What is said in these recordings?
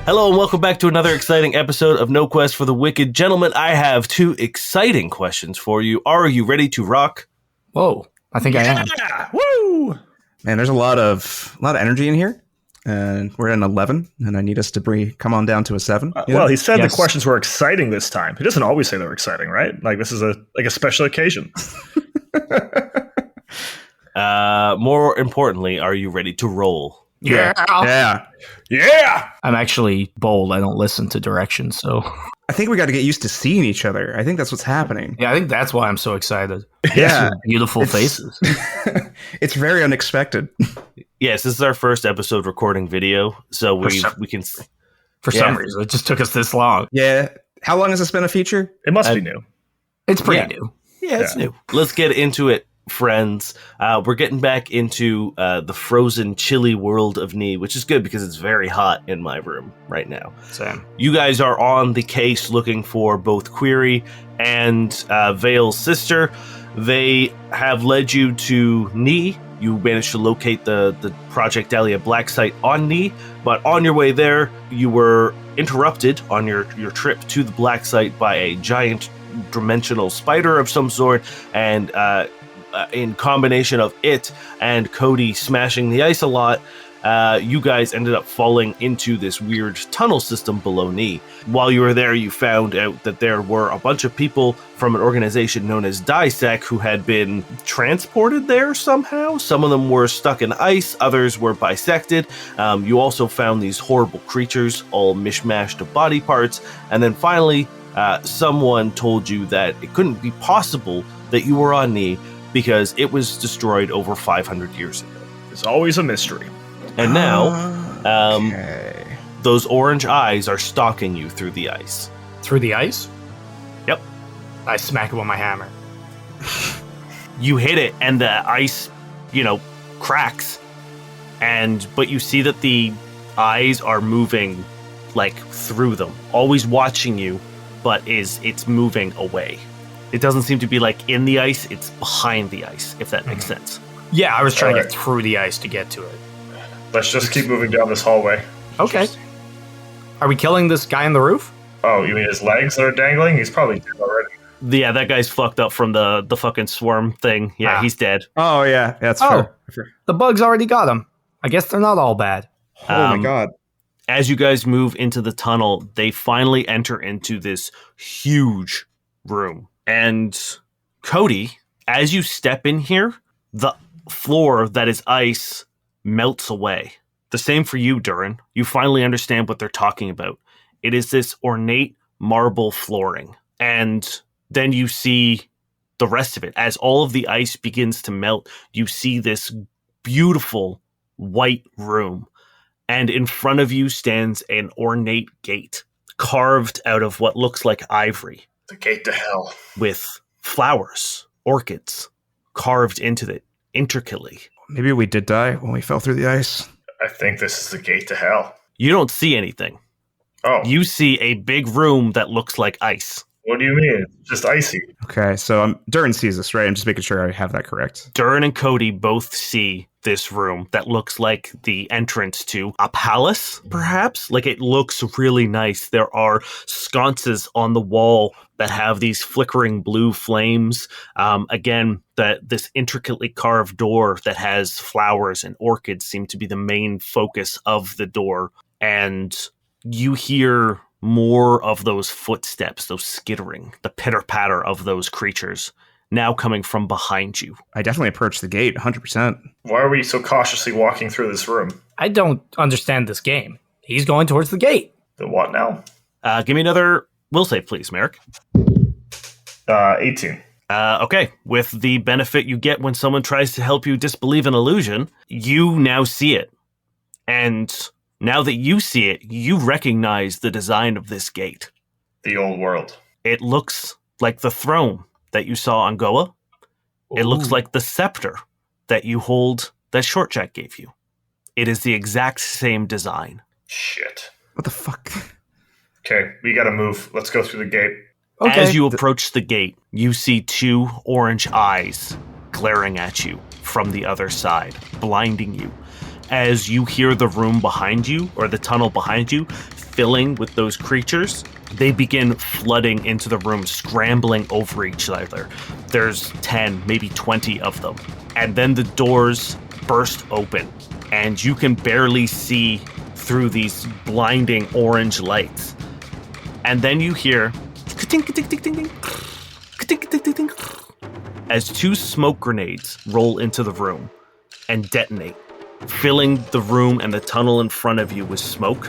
Hello and welcome back to another exciting episode of No Quest for the Wicked. Gentlemen, I have two exciting questions for you. Are you ready to rock? Whoa, I think I am. Woo! Man, there's a lot of energy in here. And we're at an 11, and I need us to come on down to a 7. Well, he said the questions were exciting this time. He doesn't always say they're exciting, right? Like this is a special occasion. More importantly, are you ready to roll? Yeah. I'm actually bold. I don't listen to directions, so I think we got to get used to seeing each other. I think that's what's happening. yeah, I think that's why I'm so excited. Yeah. Beautiful faces. It's very unexpected. Yes, this is our first episode recording video, so we can. For some reason, it just took us this long. Yeah. How long has this been a feature? It must be new. It's pretty new. Yeah, it's new. Let's get into it, friends. We're getting back into the frozen, chilly world of Knee, which is good because it's very hot in my room right now. Same. You guys are on the case looking for both Query and Vale's sister. They have led you to Knee. You managed to locate the Project Dahlia Black site on Knee, but on your way there, you were interrupted on your trip to the Black site by a giant dimensional spider of some sort, and in combination of it and Cody smashing the ice a lot, you guys ended up falling into this weird tunnel system below Knee. While you were there, you found out that there were a bunch of people from an organization known as DISEC who had been transported there somehow. Some of them were stuck in ice, others were bisected. You also found these horrible creatures, all mishmashed of body parts. And then finally, someone told you that it couldn't be possible that you were on Knee because it was destroyed over 500 years ago. It's always a mystery. And now, those orange eyes are stalking you through the ice. Through the ice? Yep. I smack it with my hammer. You hit it, and the ice, cracks. But you see that the eyes are moving, like, through them. Always watching you, but it's moving away. It doesn't seem to be, like, in the ice. It's behind the ice, if that makes sense. Yeah, I was trying to get through the ice to get to it. Let's just keep moving down this hallway. Okay. Are we killing this guy on the roof? Oh, you mean his legs that are dangling? He's probably dead already. Yeah, that guy's fucked up from the fucking swarm thing. Yeah, he's dead. Oh, yeah. That's fair. The bugs already got him. I guess they're not all bad. Oh, my God. As you guys move into the tunnel, they finally enter into this huge room. And Cody, as you step in here, the floor that is ice melts away. The same for you, Durrin. You finally understand what they're talking about. It is this ornate marble flooring. And then you see the rest of it. As all of the ice begins to melt, you see this beautiful white room. And in front of you stands an ornate gate, carved out of what looks like ivory. The gate to hell. With flowers, orchids, carved into it intricately. Maybe we did die when we fell through the ice. I think this is the gate to hell. You don't see anything. Oh. You see a big room that looks like ice. What do you mean? It's just icy. Okay, so Durrin sees this, right? I'm just making sure I have that correct. Durrin and Cody both see this room that looks like the entrance to a palace, perhaps? Like, it looks really nice. There are sconces on the wall that have these flickering blue flames. Again, this intricately carved door that has flowers and orchids seem to be the main focus of the door. And you hear more of those footsteps, those skittering, the pitter-patter of those creatures now coming from behind you. I definitely approached the gate, 100%. Why are we so cautiously walking through this room? I don't understand this game. He's going towards the gate. The what now? Give me another will save, please, Merrick. 18. Okay, with the benefit you get when someone tries to help you disbelieve an illusion, you now see it. And now that you see it, you recognize the design of this gate. The old world. It looks like the throne that you saw on Goa. Ooh. It looks like the scepter that you hold that Short Jack gave you. It is the exact same design. Shit. What the fuck? Okay, we gotta move. Let's go through the gate. Okay. As you approach the gate, you see two orange eyes glaring at you from the other side, blinding you. As you hear the room behind you, or the tunnel behind you, filling with those creatures, they begin flooding into the room, scrambling over each other. There's 10, maybe 20 of them. And then the doors burst open, and you can barely see through these blinding orange lights. And then you hear as 2 smoke grenades roll into the room and detonate, filling the room and the tunnel in front of you with smoke,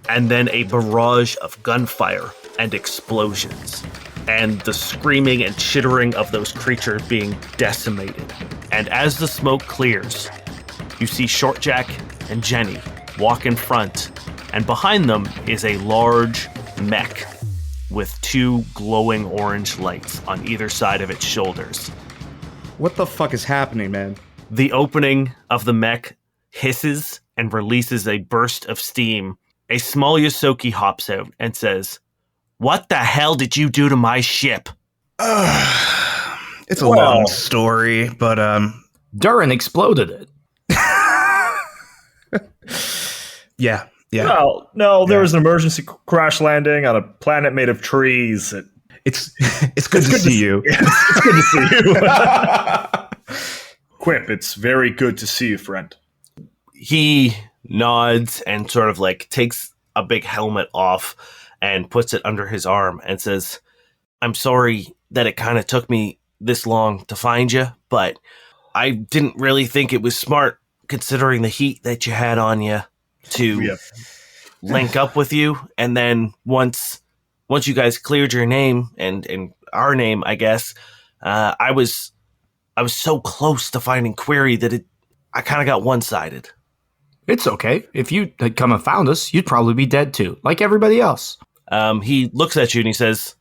and then a barrage of gunfire and explosions, and the screaming and chittering of those creatures being decimated. And as the smoke clears, you see Shortjack and Jenny walk in front, and behind them is a large mech with 2 glowing orange lights on either side of its shoulders. What the fuck is happening, man? The opening of the mech hisses and releases a burst of steam. A small Yosoki hops out and says, "What the hell did you do to my ship?" It's a long story, but Durrin exploded it. yeah. Well, no, there was an emergency crash landing on a planet made of trees. It's good to see you. It's good to see you. Quip, it's very good to see you, friend. He nods and sort of like takes a big helmet off and puts it under his arm and says, "I'm sorry that it kind of took me this long to find you, but I didn't really think it was smart considering the heat that you had on you to link up with you. And then once you guys cleared your name and our name, I guess, I was so close to finding Query that I kind of got one-sided." It's okay. If you had come and found us, you'd probably be dead too, like everybody else. He looks at you and he says,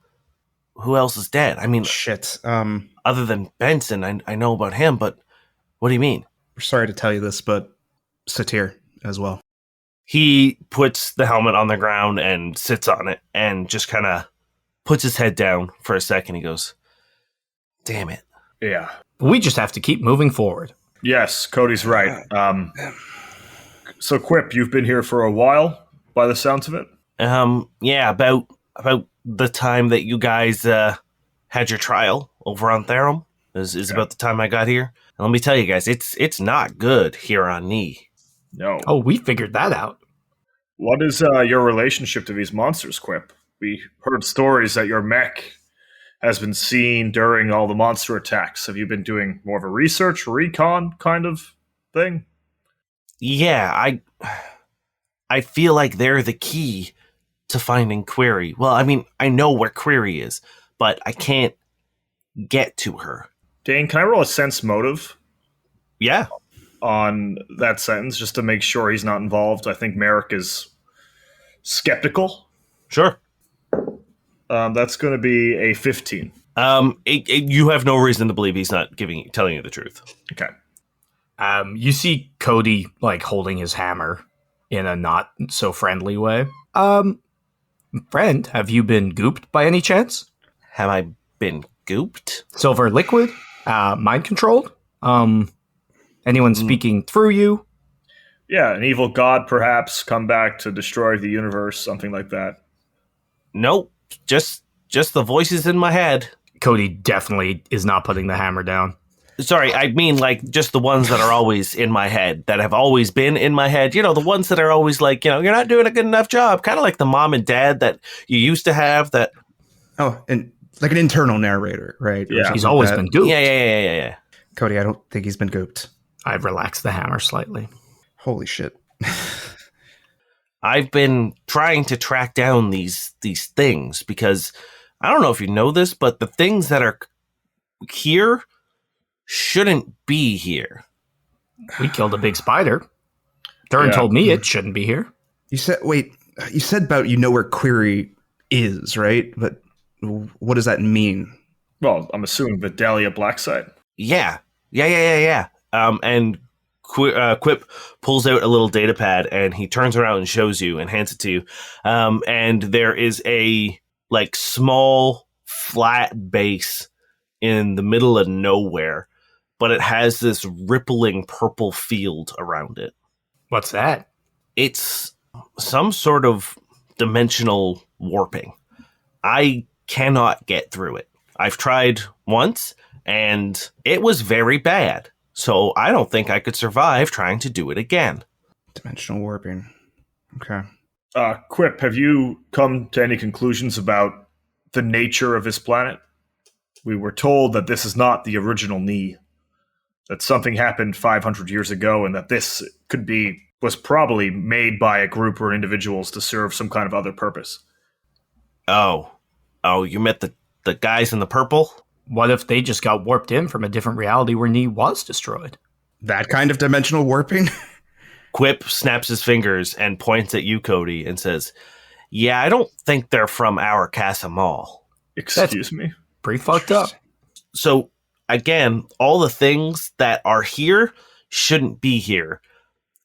"Who else is dead? I mean, Shit. other than Benson, I know about him, but what do you mean?" Sorry to tell you this, but Satir as well. He puts the helmet on the ground and sits on it and just kind of puts his head down for a second. He goes, "Damn it." Yeah. We just have to keep moving forward. Yes, Cody's right. So, Quip, you've been here for a while, by the sounds of it? Yeah, about the time that you guys had your trial over on Therum is about the time I got here. And let me tell you guys, it's not good here on Knee. No. Oh, we figured that out. What is your relationship to these monsters, Quip? We heard stories that your mech has been seen during all the monster attacks. Have you been doing more of a research, recon kind of thing? Yeah, I feel like they're the key to finding Query. Well, I mean, I know where Query is, but I can't get to her. Dane, can I roll a sense motive Yeah. on that sentence just to make sure he's not involved? I think Merrick is skeptical. Sure. That's going to be a 15. You have no reason to believe he's not telling you the truth. Okay. You see Cody like holding his hammer in a not so friendly way. Friend, have you been gooped by any chance? Have I been gooped? Silver liquid? Mind controlled? Anyone speaking through you? Yeah, an evil god perhaps come back to destroy the universe, something like that. Nope. Just the voices in my head. Cody definitely is not putting the hammer down. Sorry, I mean like just the ones that are always in my head, that have always been in my head. You know, the ones that are always like, you're not doing a good enough job. Kind of like the mom and dad that you used to have that. Oh, and like an internal narrator, right? Or Yeah. something He's like always that. been gooped. Yeah. Cody, I don't think he's been gooped. I've relaxed the hammer slightly. Holy shit. I've been trying to track down these things because I don't know if you know this, but the things that are here shouldn't be here. We killed a big spider. Durrin told me it shouldn't be here. You said about you know where Query is, right? But what does that mean? Well, I'm assuming the Dahlia Blackside. Yeah. And Quip pulls out a little data pad and he turns around and shows you and hands it to you. And there is a like small flat base in the middle of nowhere, but it has this rippling purple field around it. What's that? It's some sort of dimensional warping. I cannot get through it. I've tried once, and it was very bad. So I don't think I could survive trying to do it again. Dimensional warping. Okay. Quip, have you come to any conclusions about the nature of this planet? We were told that this is not the original knee, that something happened 500 years ago, and that this was probably made by a group or individuals to serve some kind of other purpose. Oh, you met the guys in the purple? What if they just got warped in from a different reality where Knee was destroyed? That kind of dimensional warping? Quip snaps his fingers and points at you, Cody, and says, yeah, I don't think they're from our Casa Mall. Excuse me? Pretty fucked up. So, again, all the things that are here shouldn't be here.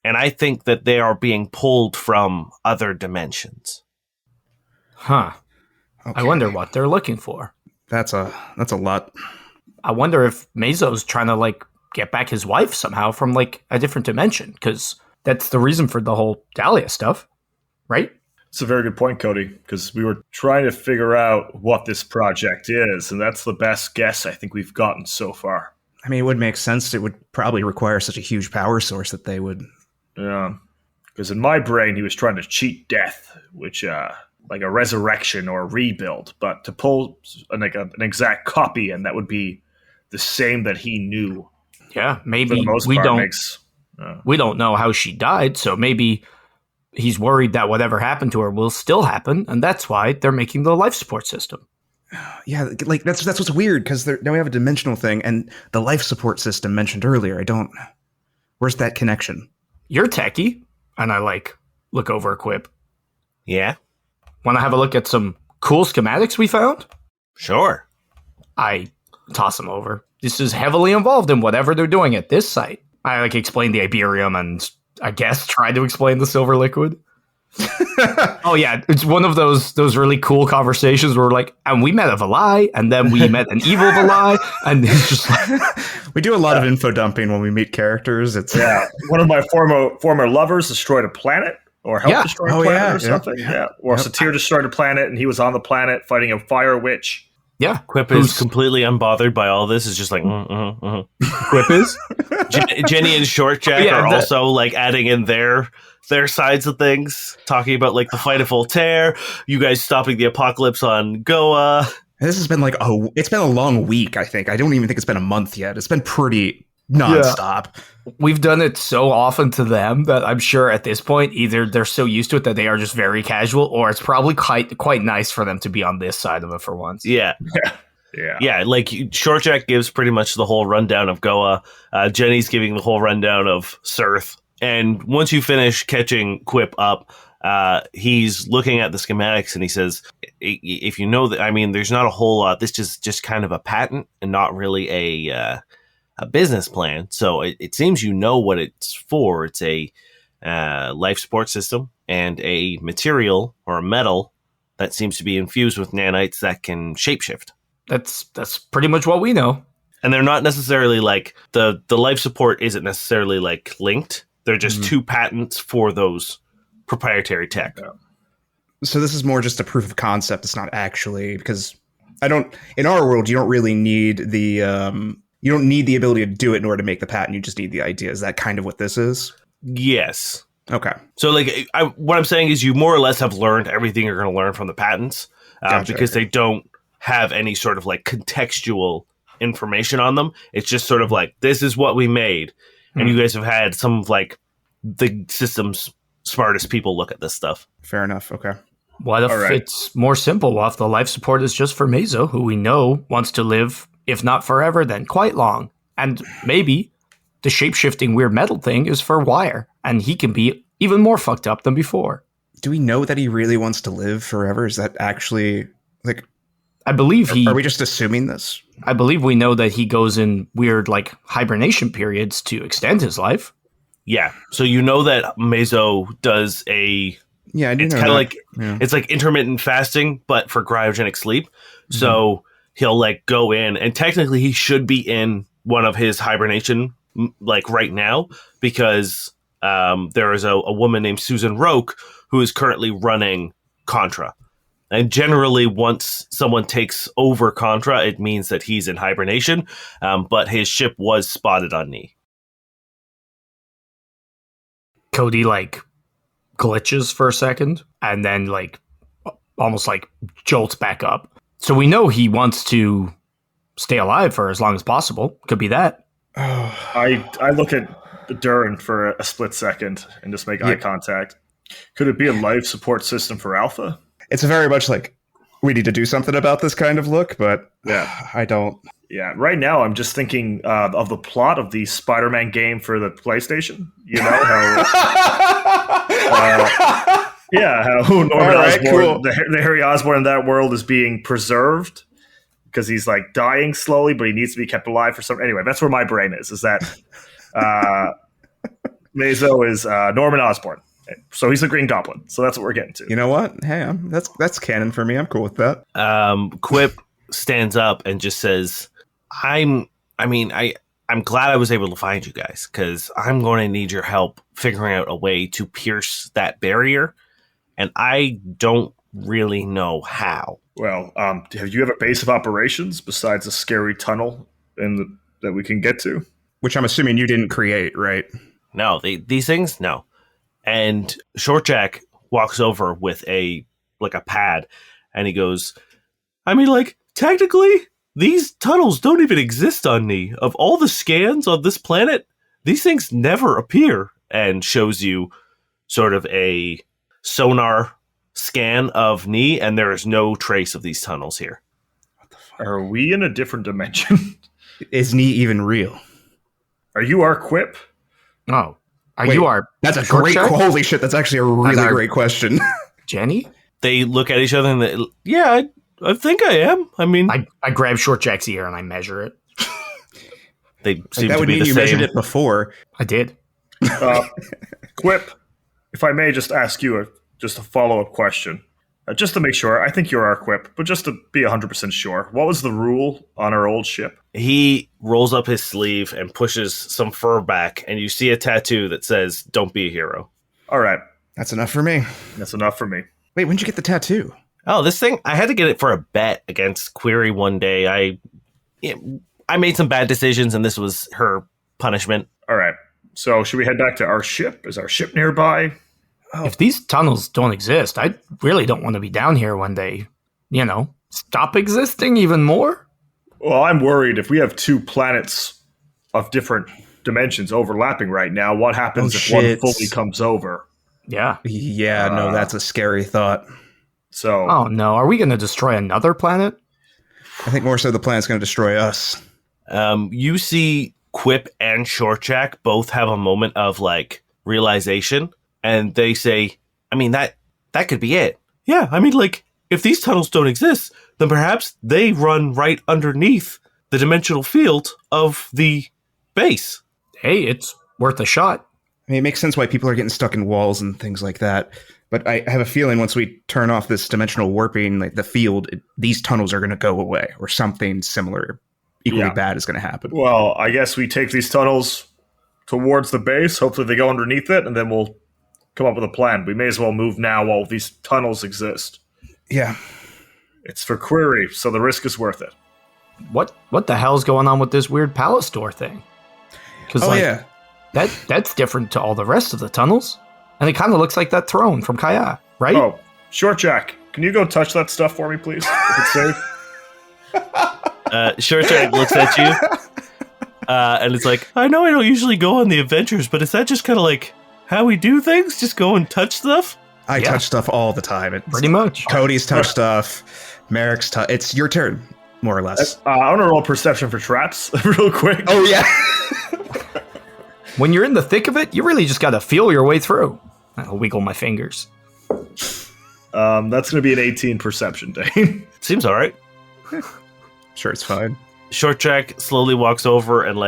And I think that they are being pulled from other dimensions. Huh. Okay. I wonder what they're looking for. That's a lot. I wonder if Mezo's trying to, get back his wife somehow from, a different dimension, because that's the reason for the whole Dahlia stuff, right? It's a very good point, Cody, because we were trying to figure out what this project is, and that's the best guess I think we've gotten so far. I mean, it would make sense. It would probably require such a huge power source that they would... Yeah, because in my brain, he was trying to cheat death, which, like a resurrection or a rebuild, but to pull an exact copy, and that would be the same that he knew. Yeah, maybe For the most we part, don't... We don't know how she died, so maybe he's worried that whatever happened to her will still happen, and that's why they're making the life support system. Yeah, that's what's weird, because now we have a dimensional thing, and the life support system mentioned earlier. Where's that connection? You're techie, and I look over at Quip. Yeah? Want to have a look at some cool schematics we found? Sure. I toss them over. This is heavily involved in whatever they're doing at this site. I explain the Iberium and I guess try to explain the silver liquid. Oh yeah, it's one of those really cool conversations where and we met a Valai, and then we met an evil Valai, and it's just we do a lot of info dumping when we meet characters. It's one of my former lovers destroyed a planet or helped destroy a planet or something. Yeah. Or Satir destroyed a planet, and he was on the planet fighting a fire witch. Yeah, Quip is completely unbothered by all this. Is just like, Quip is. Jenny and Shortjack are also adding in their sides of things, talking about the fight of Voltaire, you guys stopping the apocalypse on Goa. This has been it's been a long week. I think I don't even think it's been a month yet. It's been pretty nonstop. Yeah. We've done it so often to them that I'm sure at this point either they're so used to it that they are just very casual, or it's probably quite nice for them to be on this side of it for once. Yeah. Yeah, Shortjack gives pretty much the whole rundown of Goa. Jenny's giving the whole rundown of Surth. And once you finish catching Quip up, he's looking at the schematics and he says, if you know that, I mean, there's not a whole lot. This is just kind of a patent and not really a business plan. So it seems you know what it's for. It's a life support system and a material or a metal that seems to be infused with nanites that can shapeshift. That's pretty much what we know. And they're not necessarily the life support isn't necessarily linked. They're just two patents for those proprietary tech. So this is more just a proof of concept. It's not actually, because in our world, you don't really need the ability to do it in order to make the patent. You just need the idea. Is that kind of what this is? Yes. Okay. So what I'm saying is you more or less have learned everything you're going to learn from the patents Gotcha. Because they don't have any sort of contextual information on them. It's just sort of this is what we made. And you guys have had some of the system's smartest people look at this stuff. Fair enough. Okay. What if it's more simple? What if the life support is just for Mezo, who we know wants to live, if not forever, then quite long? And maybe the shape-shifting weird metal thing is for Wire, and he can be even more fucked up than before. Do we know that he really wants to live forever? Is that actually I believe Are we just assuming this? I believe we know that he goes in weird hibernation periods to extend his life. Yeah. So you know that Mezo does Yeah, I do it's know kind of that. it's intermittent fasting, but for cryogenic sleep. Mm-hmm. So he'll go in, and technically he should be in one of his hibernation right now, because there is a woman named Susan Roke who is currently running Contra. And generally, once someone takes over Contra, it means that he's in hibernation, but his ship was spotted on Knee. Cody, like, glitches for a second, and then, like, almost, like, jolts back up. So we know he wants to stay alive for as long as possible. Could be that. I look at Durrin for a split second and just make eye contact. Could it be a life support system for Alpha? It's very much like, we need to do something about this kind of look, but I don't. Yeah, right now I'm just thinking of the plot of the Spider-Man game for the PlayStation. You know how, how Norman Osborn, the Harry Osborn in that world is being preserved because he's like dying slowly, but he needs to be kept alive for some. Anyway, that's where my brain is. Is that Mazo is Norman Osborn. So he's the Green Goblin. So that's what we're getting to. You know what? Hey, that's canon for me. I'm cool with that. Quip stands up and just says, I'm glad I was able to find you guys, because I'm going to need your help figuring out a way to pierce that barrier, and I don't really know how. Well, have you have a base of operations besides a scary tunnel that we can get to? Which I'm assuming you didn't create, right? No, these things, no. And Short Jack walks over with a pad, and he goes, technically, these tunnels don't even exist on Knee. Of all the scans on this planet, these things never appear, and shows you sort of a sonar scan of Knee, and there is no trace of these tunnels here. What the fuck? Are we in a different dimension? Is Knee even real? Are you our Quip? Oh. You are. That's a great. Holy shit! That's actually a really great question. Jenny? They look at each other and I think I am. I grab Short Jack's ear and I measure it. They seem that to would be mean the you same. measured it before. I did. Quip, if I may just ask you a follow-up question. Just to make sure, I think you're our Quip, but just to be 100% sure, what was the rule on our old ship? He rolls up his sleeve and pushes some fur back, and you see a tattoo that says, "Don't be a hero." All right. That's enough for me. That's enough for me. Wait, when'd you get the tattoo? Oh, this thing, I had to get it for a bet against Query one day. I made some bad decisions, and this was her punishment. All right. So should we head back to our ship? Is our ship nearby? Oh. If these tunnels don't exist, I really don't want to be down here when they, stop existing even more. Well, I'm worried if we have two planets of different dimensions overlapping right now, what happens if one fully comes over? Yeah. Yeah, no, that's a scary thought. So. Oh, no. Are we going to destroy another planet? I think more so the planet's going to destroy us. You see Quip and Short Jack both have a moment of, realization. And they say, that could be it. Yeah, if these tunnels don't exist, then perhaps they run right underneath the dimensional field of the base. Hey, it's worth a shot. It makes sense why people are getting stuck in walls and things like that. But I have a feeling once we turn off this dimensional warping, the field, these tunnels are going to go away, or something similar, equally bad is going to happen. Well, I guess we take these tunnels towards the base. Hopefully they go underneath it, and then we'll come up with a plan. We may as well move now while these tunnels exist. Yeah. It's for Query, so the risk is worth it. What the hell's going on with this weird palace store thing? Because that's different to all the rest of the tunnels. And it kind of looks like that throne from Kaya, right? Oh, Short Jack, can you go touch that stuff for me, please? If it's safe. Short Jack looks at you, and it's like, I know I don't usually go on the adventures, but is that just kind of how we do things? Just go and touch stuff? I touch stuff all the time. Pretty much. Cody's touch stuff. Merrick's touch. It's your turn, more or less. I want to roll perception for traps real quick. Oh, yeah. When you're in the thick of it, you really just got to feel your way through. I'll wiggle my fingers. That's going to be an 18 perception, Dane. Seems all right. Sure, it's fine. Short Jack slowly walks over and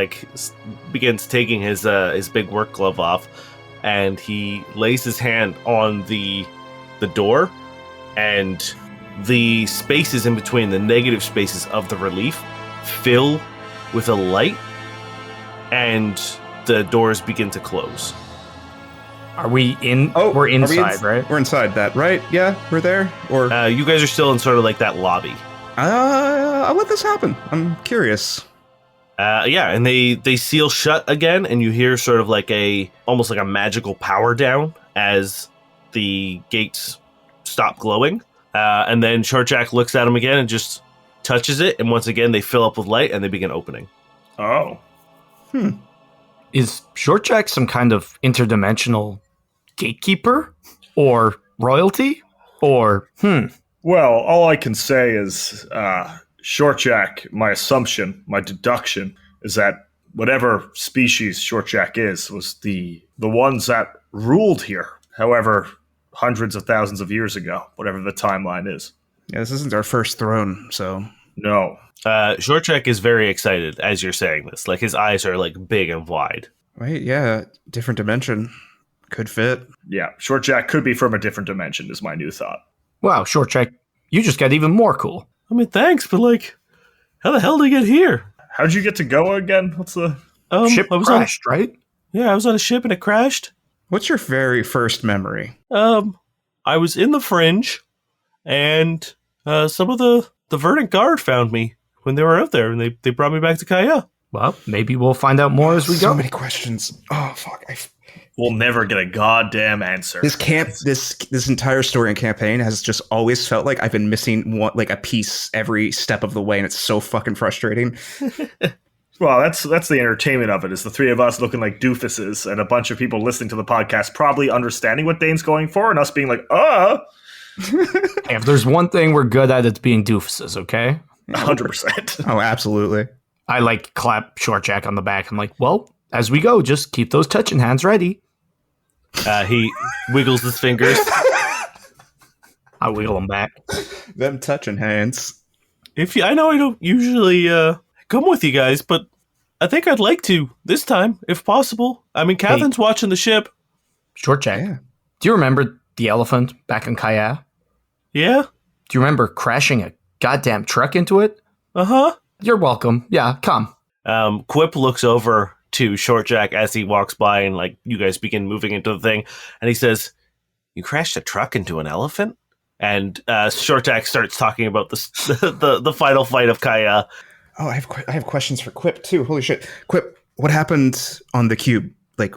begins taking his big work glove off. And he lays his hand on the door, and the spaces in between, the negative spaces of the relief, fill with a light, and the doors begin to close. Are we in? Oh, we're are we inside, right? We're inside that, right? Yeah, we're there. Or You guys are still in sort of like that lobby. I'll let this happen. I'm curious. Yeah, and they seal shut again, and you hear sort of like almost like a magical power down as the gates stop glowing. And then Short Jack looks at him again and just touches it, and once again they fill up with light and they begin opening. Oh. Is Short Jack some kind of interdimensional gatekeeper or royalty or Well, all I can say is, Short Jack, my assumption, my deduction, is that whatever species Short Jack is, was the ones that ruled here. However, hundreds of thousands of years ago, whatever the timeline is. Yeah, this isn't our first throne, so No. Short Jack is very excited as you're saying this. Like his eyes are like big and wide. right. Yeah, different dimension could fit. Yeah, Short Jack could be from a different dimension, is my new thought. wow, Short Jack, you just got even more cool. I mean, thanks, but like, how the hell did he get here? How'd you get to go again? What's the... Ship I was crashed, right? I was on a ship and it crashed. What's your very first memory? I was in the fringe, and some of the Verdant Guard found me when they were out there, and they brought me back to Kaya. Well, maybe we'll find out more as we So go. many questions. Oh fuck! We'll never get a goddamn answer. This entire story and campaign has just always felt like I've been missing a piece every step of the way, and it's so fucking frustrating. Well, that's the entertainment of it, is the three of us looking like doofuses and a bunch of people listening to the podcast probably understanding what Dane's going for and us being like, If there's one thing we're good at, it's being doofuses, okay? 100%. Oh, absolutely. I like clap Short Jack on the back. I'm like, well, as we go, just keep those touching hands ready. He wiggles his fingers. I wiggle them back. Them touching hands. I know I don't usually come with you guys, but I think I'd like to this time, if possible. I mean, Catherine's watching the ship. Short Jack, Yeah. do you remember the elephant back in Kaya? Yeah? Do you remember crashing a goddamn truck into it? Uh-huh. You're welcome. Yeah, come. Quip looks over to Short Jack as he walks by, and like you guys begin moving into the thing, and he says, "You crashed a truck into an elephant?" And Short Jack starts talking about the final fight of Kaya. Oh, I have questions for Quip too. Holy shit, Quip! What happened on the cube? Like,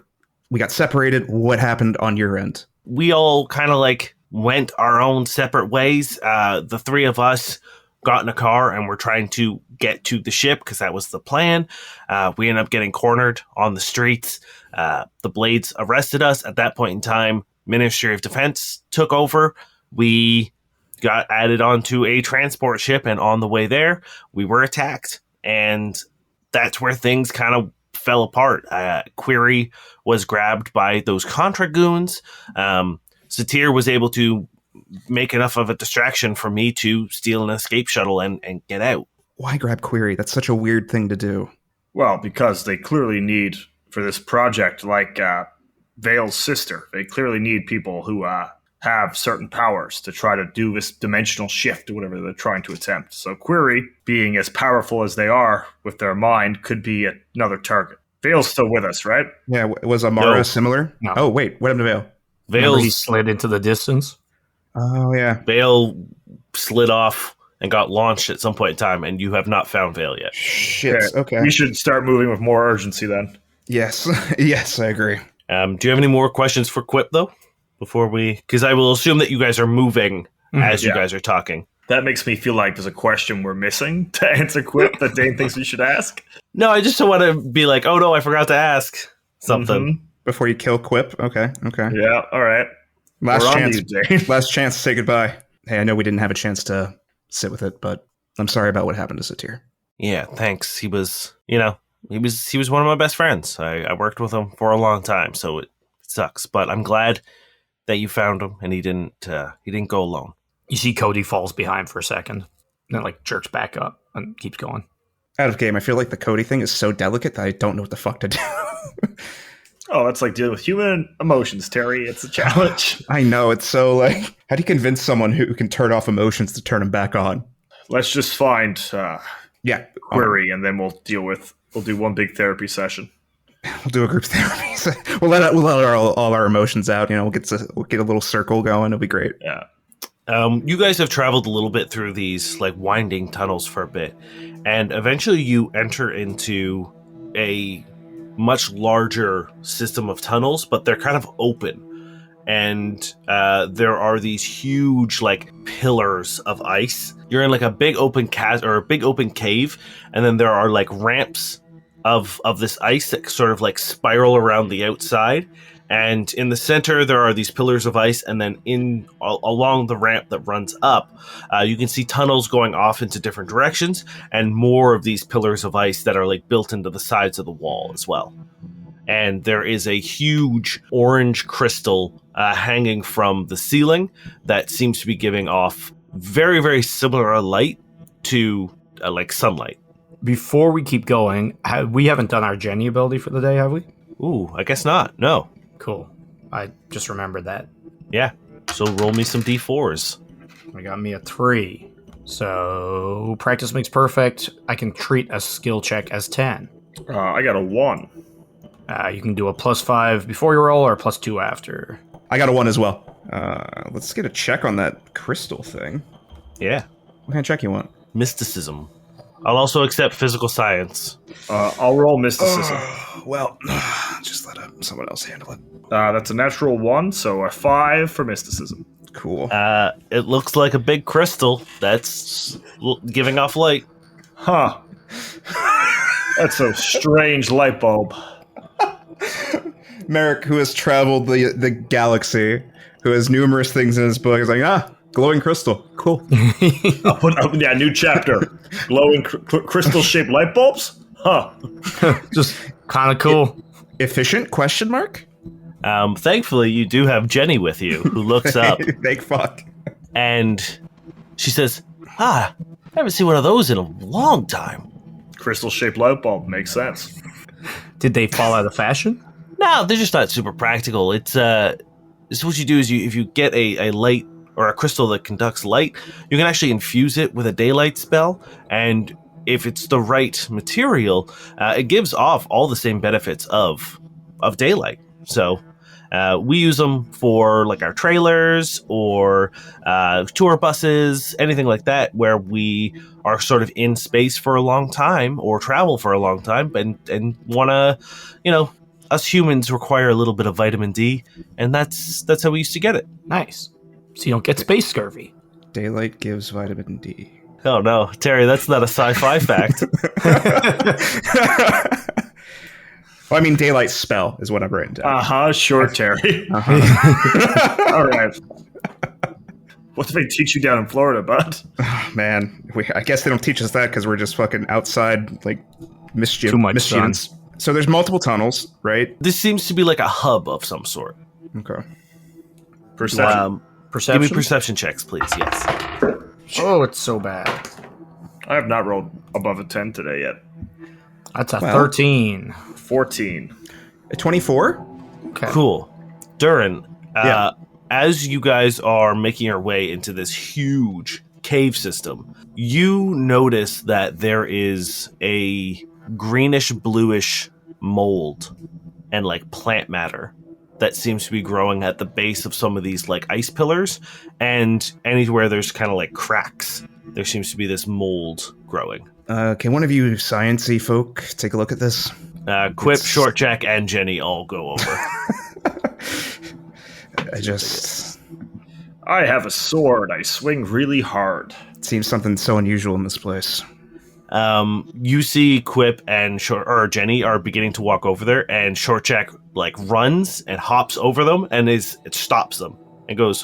we got separated. What happened on your end? We all kind of like went our own separate ways. The three of us got in a car and we're trying to get to the ship because that was the plan. We ended up getting cornered on the streets. The Blades arrested us. At that point in time, Ministry of Defense took over. We got added onto a transport ship, and on the way there, we were attacked. And that's where things kind of fell apart. Query was grabbed by those Contra goons. Satir was able to make enough of a distraction for me to steal an escape shuttle and get out. Why grab Query? That's such a weird thing to do. Well, because they clearly need, for this project, like Vale's sister, they clearly need people who have certain powers to try to do this dimensional shift or whatever they're trying to attempt. So Query, being as powerful as they are with their mind, could be another target. Vale's still with us, right? Yeah, was Amara No. similar? No. Oh, wait, what happened to Vale? Remember he Vale's slid into the distance? Oh, yeah. Vale slid off and got launched at some point in time, and you have not found Vale yet. Shit, okay. We should start moving with more urgency then. Yes, yes, I agree. Do you have any more questions for Quip, though? Before we... Because I will assume that you guys are moving as you Yeah. guys are talking. That makes me feel like there's a question we're missing to answer Quip that Dane thinks we should ask. No, I just don't want to be like, oh no, I forgot to ask something. Before you kill Quip? Okay. Yeah, all right. Last We're on chance. to you, Dane. Last chance to say goodbye. Hey, I know we didn't have a chance to sit with it, but I'm sorry about what happened to Satir. Yeah, thanks. He was, he was one of my best friends. I worked with him for a long time, so it sucks. But I'm glad that you found him, and he didn't go alone. You see Cody falls behind for a second, and then like jerks back up and keeps going. Out of game, I feel like the Cody thing is so delicate that I don't know what the fuck to do. Oh, that's like dealing with human emotions, Terry. It's a challenge. I know, it's so like, how do you convince someone who can turn off emotions to turn them back on? Let's just find Yeah. Query, and then we'll do one big therapy session. We'll do a group therapy. So we'll let all our emotions out. We'll get a little circle going. It'll be great. Yeah. You guys have traveled a little bit through these like winding tunnels for a bit, and eventually you enter into a much larger system of tunnels, but they're kind of open. And there are these huge like pillars of ice. You're in like a big open or a big open cave, and then there are like ramps of this ice that sort of like spiral around the outside. And in the center there are these pillars of ice, and then along the ramp that runs up, you can see tunnels going off into different directions, and more of these pillars of ice that are like built into the sides of the wall as well. And there is a huge orange crystal hanging from the ceiling that seems to be giving off very, very similar light to like sunlight. Before we keep going, we haven't done our Jenny ability for the day, have we? Ooh, I guess not. No. Cool. I just remembered that. Yeah. So roll me some d4s. I got me a 3. So practice makes perfect. I can treat a skill check as 10. I got a 1. You can do a +5 before you roll or a +2 after. I got a 1 as well. Let's get a check on that crystal thing. Yeah. What kind of check you want? Mysticism. I'll also accept physical science. I'll roll mysticism. Well, just let someone else handle it. That's a natural 1, so a 5 for mysticism. Cool. It looks like a big crystal that's giving off light. Huh. That's a strange light bulb. Merrick, who has traveled the galaxy, who has numerous things in his book, is like, glowing crystal. Cool. I'll put up, new chapter. Glowing crystal-shaped light bulbs? Huh. Just kind of cool. Efficient? Question mark? Thankfully, you do have Jenny with you, who looks up. Thank fuck. And she says, I haven't seen one of those in a long time. Crystal-shaped light bulb. Makes sense. Did they fall out of fashion? No, they're just not super practical. It's what you do is if you get a light or a crystal that conducts light, you can actually infuse it with a daylight spell, and if it's the right material, it gives off all the same benefits of daylight. So we use them for like our trailers or tour buses, anything like that, where we are sort of in space for a long time or travel for a long time and want to, us humans require a little bit of vitamin D, and that's how we used to get it. Nice. So you don't get space scurvy. Daylight gives vitamin D. Oh no, Terry, that's not a sci-fi fact. Well, I mean, daylight spell is what I've written down. Sure, Terry. All right. What do they teach you down in Florida, bud? Oh, man, I guess they don't teach us that because we're just fucking outside, like, mischief. Too much mischievous. So there's multiple tunnels, right? This seems to be like a hub of some sort. Okay. Perception. Perception? Give me perception checks, please. Yes. Oh, it's so bad. I have not rolled above a 10 today yet. That's a 13. 14. A 24? Okay. Cool. Durrin, Yeah. as you guys are making your way into this huge cave system, you notice that there is a greenish bluish mold and like plant matter that seems to be growing at the base of some of these like ice pillars, and anywhere there's kind of like cracks, there seems to be this mold growing. Can one of you sciencey folk take a look at this? Quip, Short Jack, and Jenny all go over. I have a sword. I swing really hard. It seems something so unusual in this place. You see Quip and Jenny are beginning to walk over there, and Short Jack like runs and hops over them and it stops them and goes,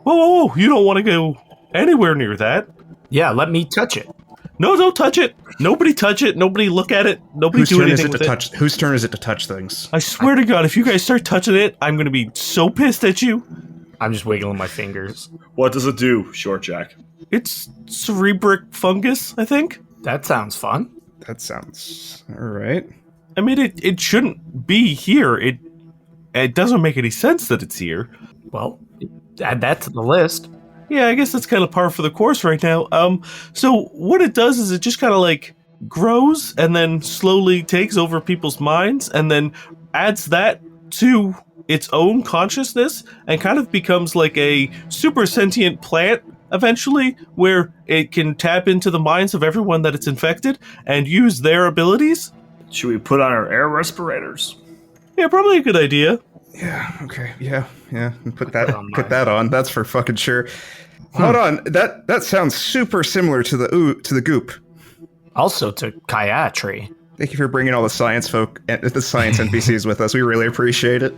whoa, you don't want to go anywhere near that. Yeah, let me touch it. No, don't touch it. Nobody touch it. Nobody look at it. Nobody do anything with it. Whose turn is it to touch things? I swear to God, if you guys start touching it, I'm going to be so pissed at you. I'm just wiggling my fingers. What does it do, Short Jack? It's cerebric fungus, I think. That sounds fun. That sounds all right. I mean, it shouldn't be here. It doesn't make any sense that it's here. Well, add that to the list. Yeah, I guess that's kind of par for the course right now. So what it does is it just kind of like grows and then slowly takes over people's minds and then adds that to its own consciousness and kind of becomes like a super sentient plant eventually, where it can tap into the minds of everyone that it's infected and use their abilities. Should we put on our air respirators? Yeah, probably a good idea. Yeah. Okay. Yeah. Put that on. That's for fucking sure. Hold on. That sounds super similar to the goop. Also to Kayatri. Thank you for bringing all the science the science NPCs with us. We really appreciate it.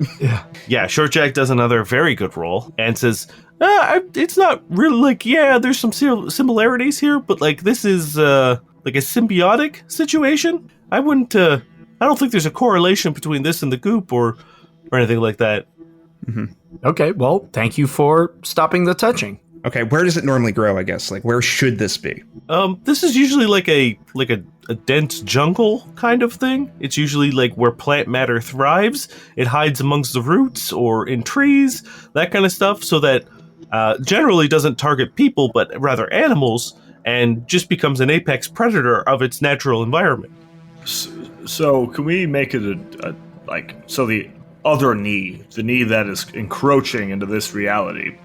Yeah, Short Jack does another very good roll and says, it's not really like, yeah, there's some similarities here, but like this is like a symbiotic situation. I don't think there's a correlation between this and the goop or anything like that. Mm-hmm. Okay, well, thank you for stopping the touching. Okay, where does it normally grow, I guess? Like, where should this be? This is usually like a dense jungle kind of thing. It's usually like where plant matter thrives. It hides amongst the roots or in trees, that kind of stuff, so that generally doesn't target people, but rather animals, and just becomes an apex predator of its natural environment. So can we make it the other knee, the knee that is encroaching into this reality,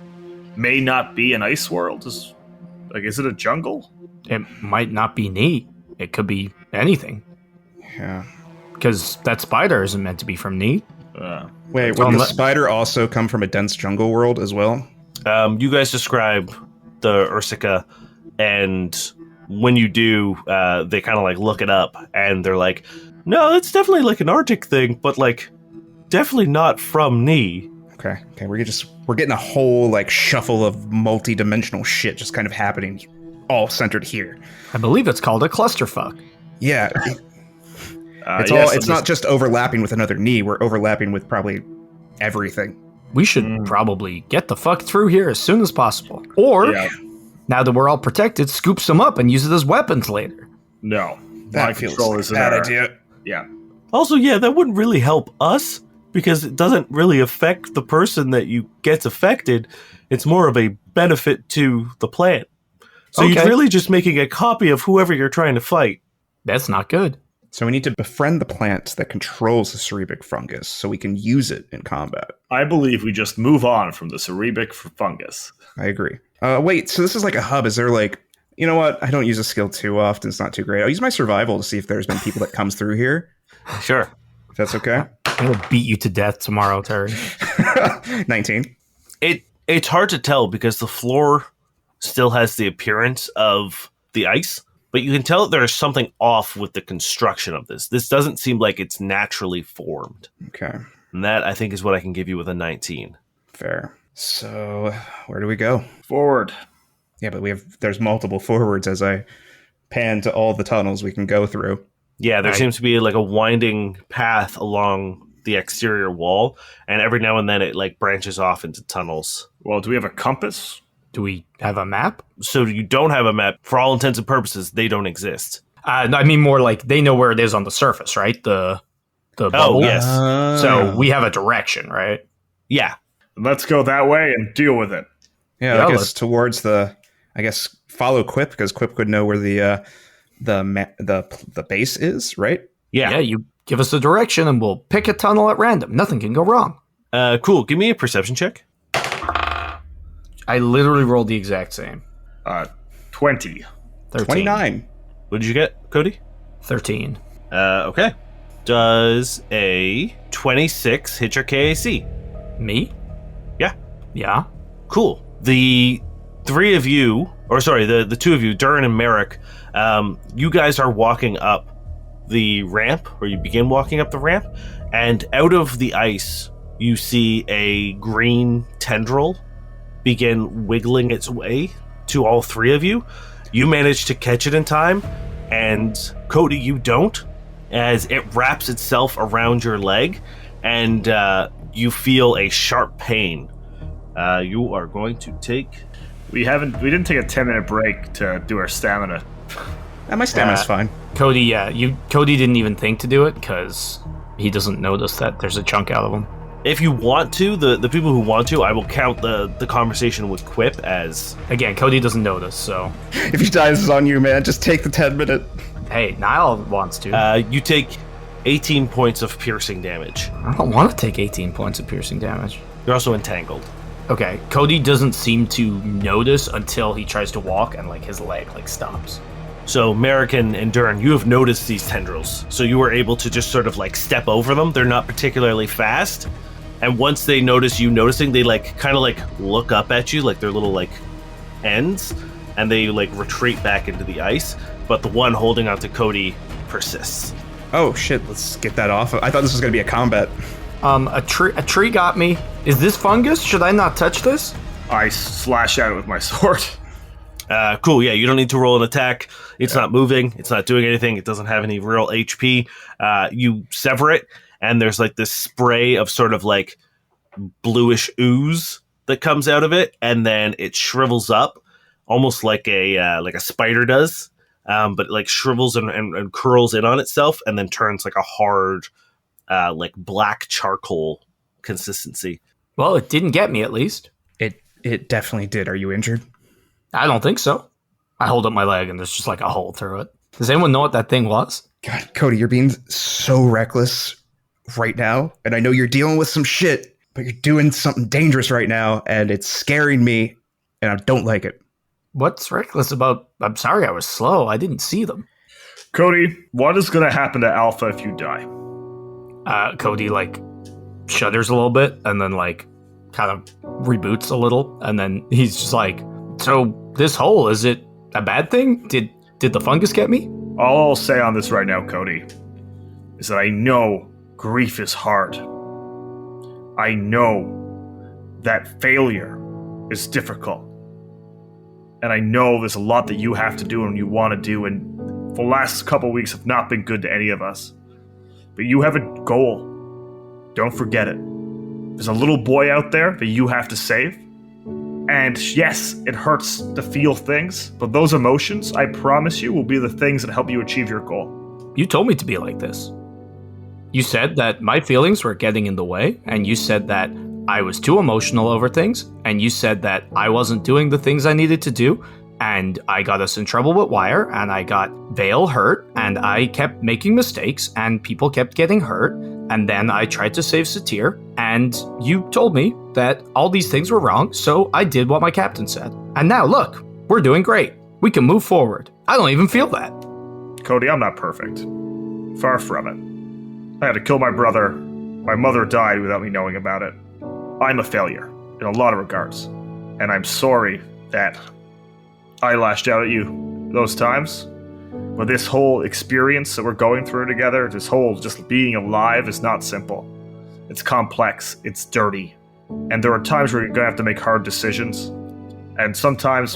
may not be an ice world? Is it a jungle? It might not be neat. It could be anything. Yeah. Because that spider isn't meant to be from neat. Wait, would the spider also come from a dense jungle world as well? You guys describe the Ursica, and when you do, they kind of like look it up, and they're like, no, it's definitely like an Arctic thing, but like definitely not from Ni. Okay, we're getting a whole like shuffle of multi-dimensional shit just kind of happening, all centered here. I believe it's called a clusterfuck. Yeah, it's not just overlapping with another knee. We're overlapping with probably everything. We should probably get the fuck through here as soon as possible, or now that we're all protected, scoop some up and use it as weapons later. No, that feels like a bad idea. Yeah. Also, that wouldn't really help us, because it doesn't really affect the person that gets affected. It's more of a benefit to the plant. So you're really just making a copy of whoever you're trying to fight. That's not good. So we need to befriend the plant that controls the cerebic fungus so we can use it in combat. I believe we just move on from the cerebic fungus. I agree. Wait, so this is like a hub. Is there like, you know what? I don't use a skill too often. It's not too great. I'll use my survival to see if there's been people that comes through here. Sure. If that's okay. I'm going to beat you to death tomorrow, Terry. 19. It's hard to tell because the floor still has the appearance of the ice, but you can tell that there's something off with the construction of this. This doesn't seem like it's naturally formed. Okay. And that, I think, is what I can give you with a 19. Fair. So, where do we go? Forward. Yeah, but there's multiple forwards as I pan to all the tunnels we can go through. Yeah, there seems to be like a winding path along the exterior wall, and every now and then it like branches off into tunnels. Well, do we have a compass? Do we have a map? So you don't have a map. For all intents and purposes, they don't exist. I mean more like they know where it is on the surface, right? The bubble. Oh, yes. So we have a direction, right? Yeah. Let's go that way and deal with it. Yeah, I guess towards follow Quip, because Quip would know where the base is, right? Yeah. Yeah, you give us the direction and we'll pick a tunnel at random. Nothing can go wrong. Cool. Give me a perception check. I literally rolled the exact same. 20. 13. 29. What did you get, Cody? 13. Okay. Does a 26 hit your KAC? Me? Yeah. Yeah. Cool. The three of you, or sorry, the two of you, Durrin and Merrick, you guys are walking up the ramp, or you begin walking up the ramp, and out of the ice, you see a green tendril begin wiggling its way to all three of you. You manage to catch it in time, and Cody, you don't, as it wraps itself around your leg, and you feel a sharp pain. You are going to take... We didn't take a 10-minute break to do our stamina. My stamina's fine. Cody, Cody didn't even think to do it because he doesn't notice that there's a chunk out of him. If you want to, the people who want to, I will count the conversation with Quip as... Again, Cody doesn't notice, so... If he dies, it's on you, man. Just take the 10-minute Hey, Niall wants to. You take 18 points of piercing damage. I don't want to take 18 points of piercing damage. You're also entangled. Okay, Cody doesn't seem to notice until he tries to walk and like his leg like stops. So Merrick and Durrin, you have noticed these tendrils. So you were able to just sort of like step over them. They're not particularly fast. And once they notice you noticing, they like kind of like look up at you, like their little like ends, and they like retreat back into the ice. But the one holding onto Cody persists. Oh shit, let's get that off. I thought this was gonna be a combat. A tree got me. Is this fungus? Should I not touch this? I slash at it with my sword. Cool, yeah, you don't need to roll an attack. It's not moving. It's not doing anything. It doesn't have any real HP. You sever it, and there's like this spray of sort of like bluish ooze that comes out of it, and then it shrivels up almost like a spider does, but it like shrivels and curls in on itself, and then turns like a hard, like black charcoal consistency. Well, it didn't get me at least. It definitely did. Are you injured? I don't think so. I hold up my leg and there's just like a hole through it. Does anyone know what that thing was? God, Cody, you're being so reckless right now, and I know you're dealing with some shit, but you're doing something dangerous right now, and it's scaring me, and I don't like it. What's reckless about? I'm sorry, I was slow. I didn't see them. Cody, what is going to happen to Alpha if you die? Cody like shudders a little bit and then like kind of reboots a little, and then he's just like, so this hole, is it a bad thing? Did the fungus get me? All I'll say on this right now, Cody, is that I know grief is hard. I know that failure is difficult. And I know there's a lot that you have to do and you want to do, and the last couple weeks have not been good to any of us. But you have a goal. Don't forget it. There's a little boy out there that you have to save. And yes, it hurts to feel things, but those emotions, I promise you, will be the things that help you achieve your goal. You told me to be like this. You said that my feelings were getting in the way, and you said that I was too emotional over things, and you said that I wasn't doing the things I needed to do, and I got us in trouble with Wire, and I got Vale hurt, and I kept making mistakes, and people kept getting hurt, and then I tried to save Satir, and you told me that all these things were wrong, so I did what my captain said. And now look, we're doing great. We can move forward. I don't even feel that. Cody, I'm not perfect. Far from it. I had to kill my brother. My mother died without me knowing about it. I'm a failure in a lot of regards. And I'm sorry that I lashed out at you those times. But this whole experience that we're going through together, this whole just being alive is not simple. It's complex, it's dirty. And there are times where you're going to have to make hard decisions. And sometimes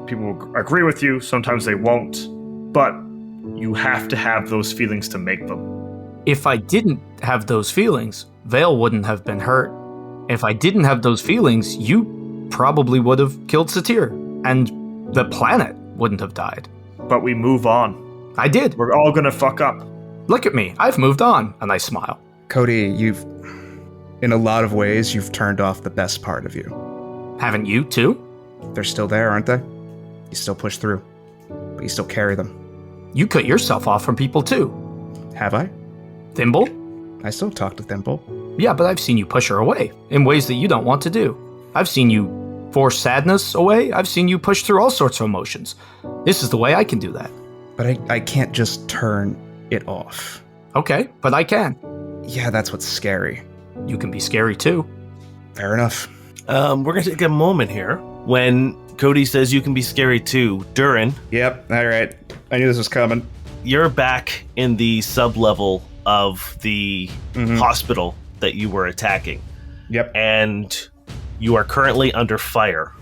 people will agree with you, sometimes they won't. But you have to have those feelings to make them. If I didn't have those feelings, Vale wouldn't have been hurt. If I didn't have those feelings, you probably would have killed Satir, and the planet wouldn't have died. But we move on. I did. We're all gonna fuck up. Look at me. I've moved on. And I smile. Cody, in a lot of ways, you've turned off the best part of you. Haven't you, too? They're still there, aren't they? You still push through, but you still carry them. You cut yourself off from people, too. Have I? Thimble? I still talk to Thimble. Yeah, but I've seen you push her away in ways that you don't want to do. I've seen you force sadness away. I've seen you push through all sorts of emotions. This is the way I can do that. But I can't just turn it off. Okay, but I can. Yeah, that's what's scary. You can be scary too. Fair enough. We're going to take a moment here. When Cody says you can be scary too, Durrin, Yep, all right. I knew this was coming. you're back in the sub-level of the hospital that you were attacking. Yep. And you are currently under fire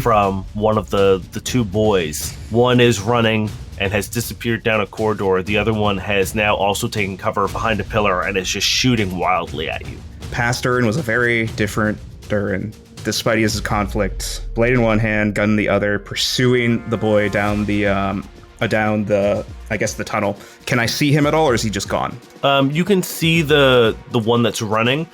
from one of the two boys. One is running and has disappeared down a corridor. The other one has now also taken cover behind a pillar and is just shooting wildly at you. Past Durrin was a very different Durrin. Despite his conflict, blade in one hand, gun in the other, pursuing the boy down the I guess the tunnel. Can I see him at all, or is he just gone? You can see the one that's running.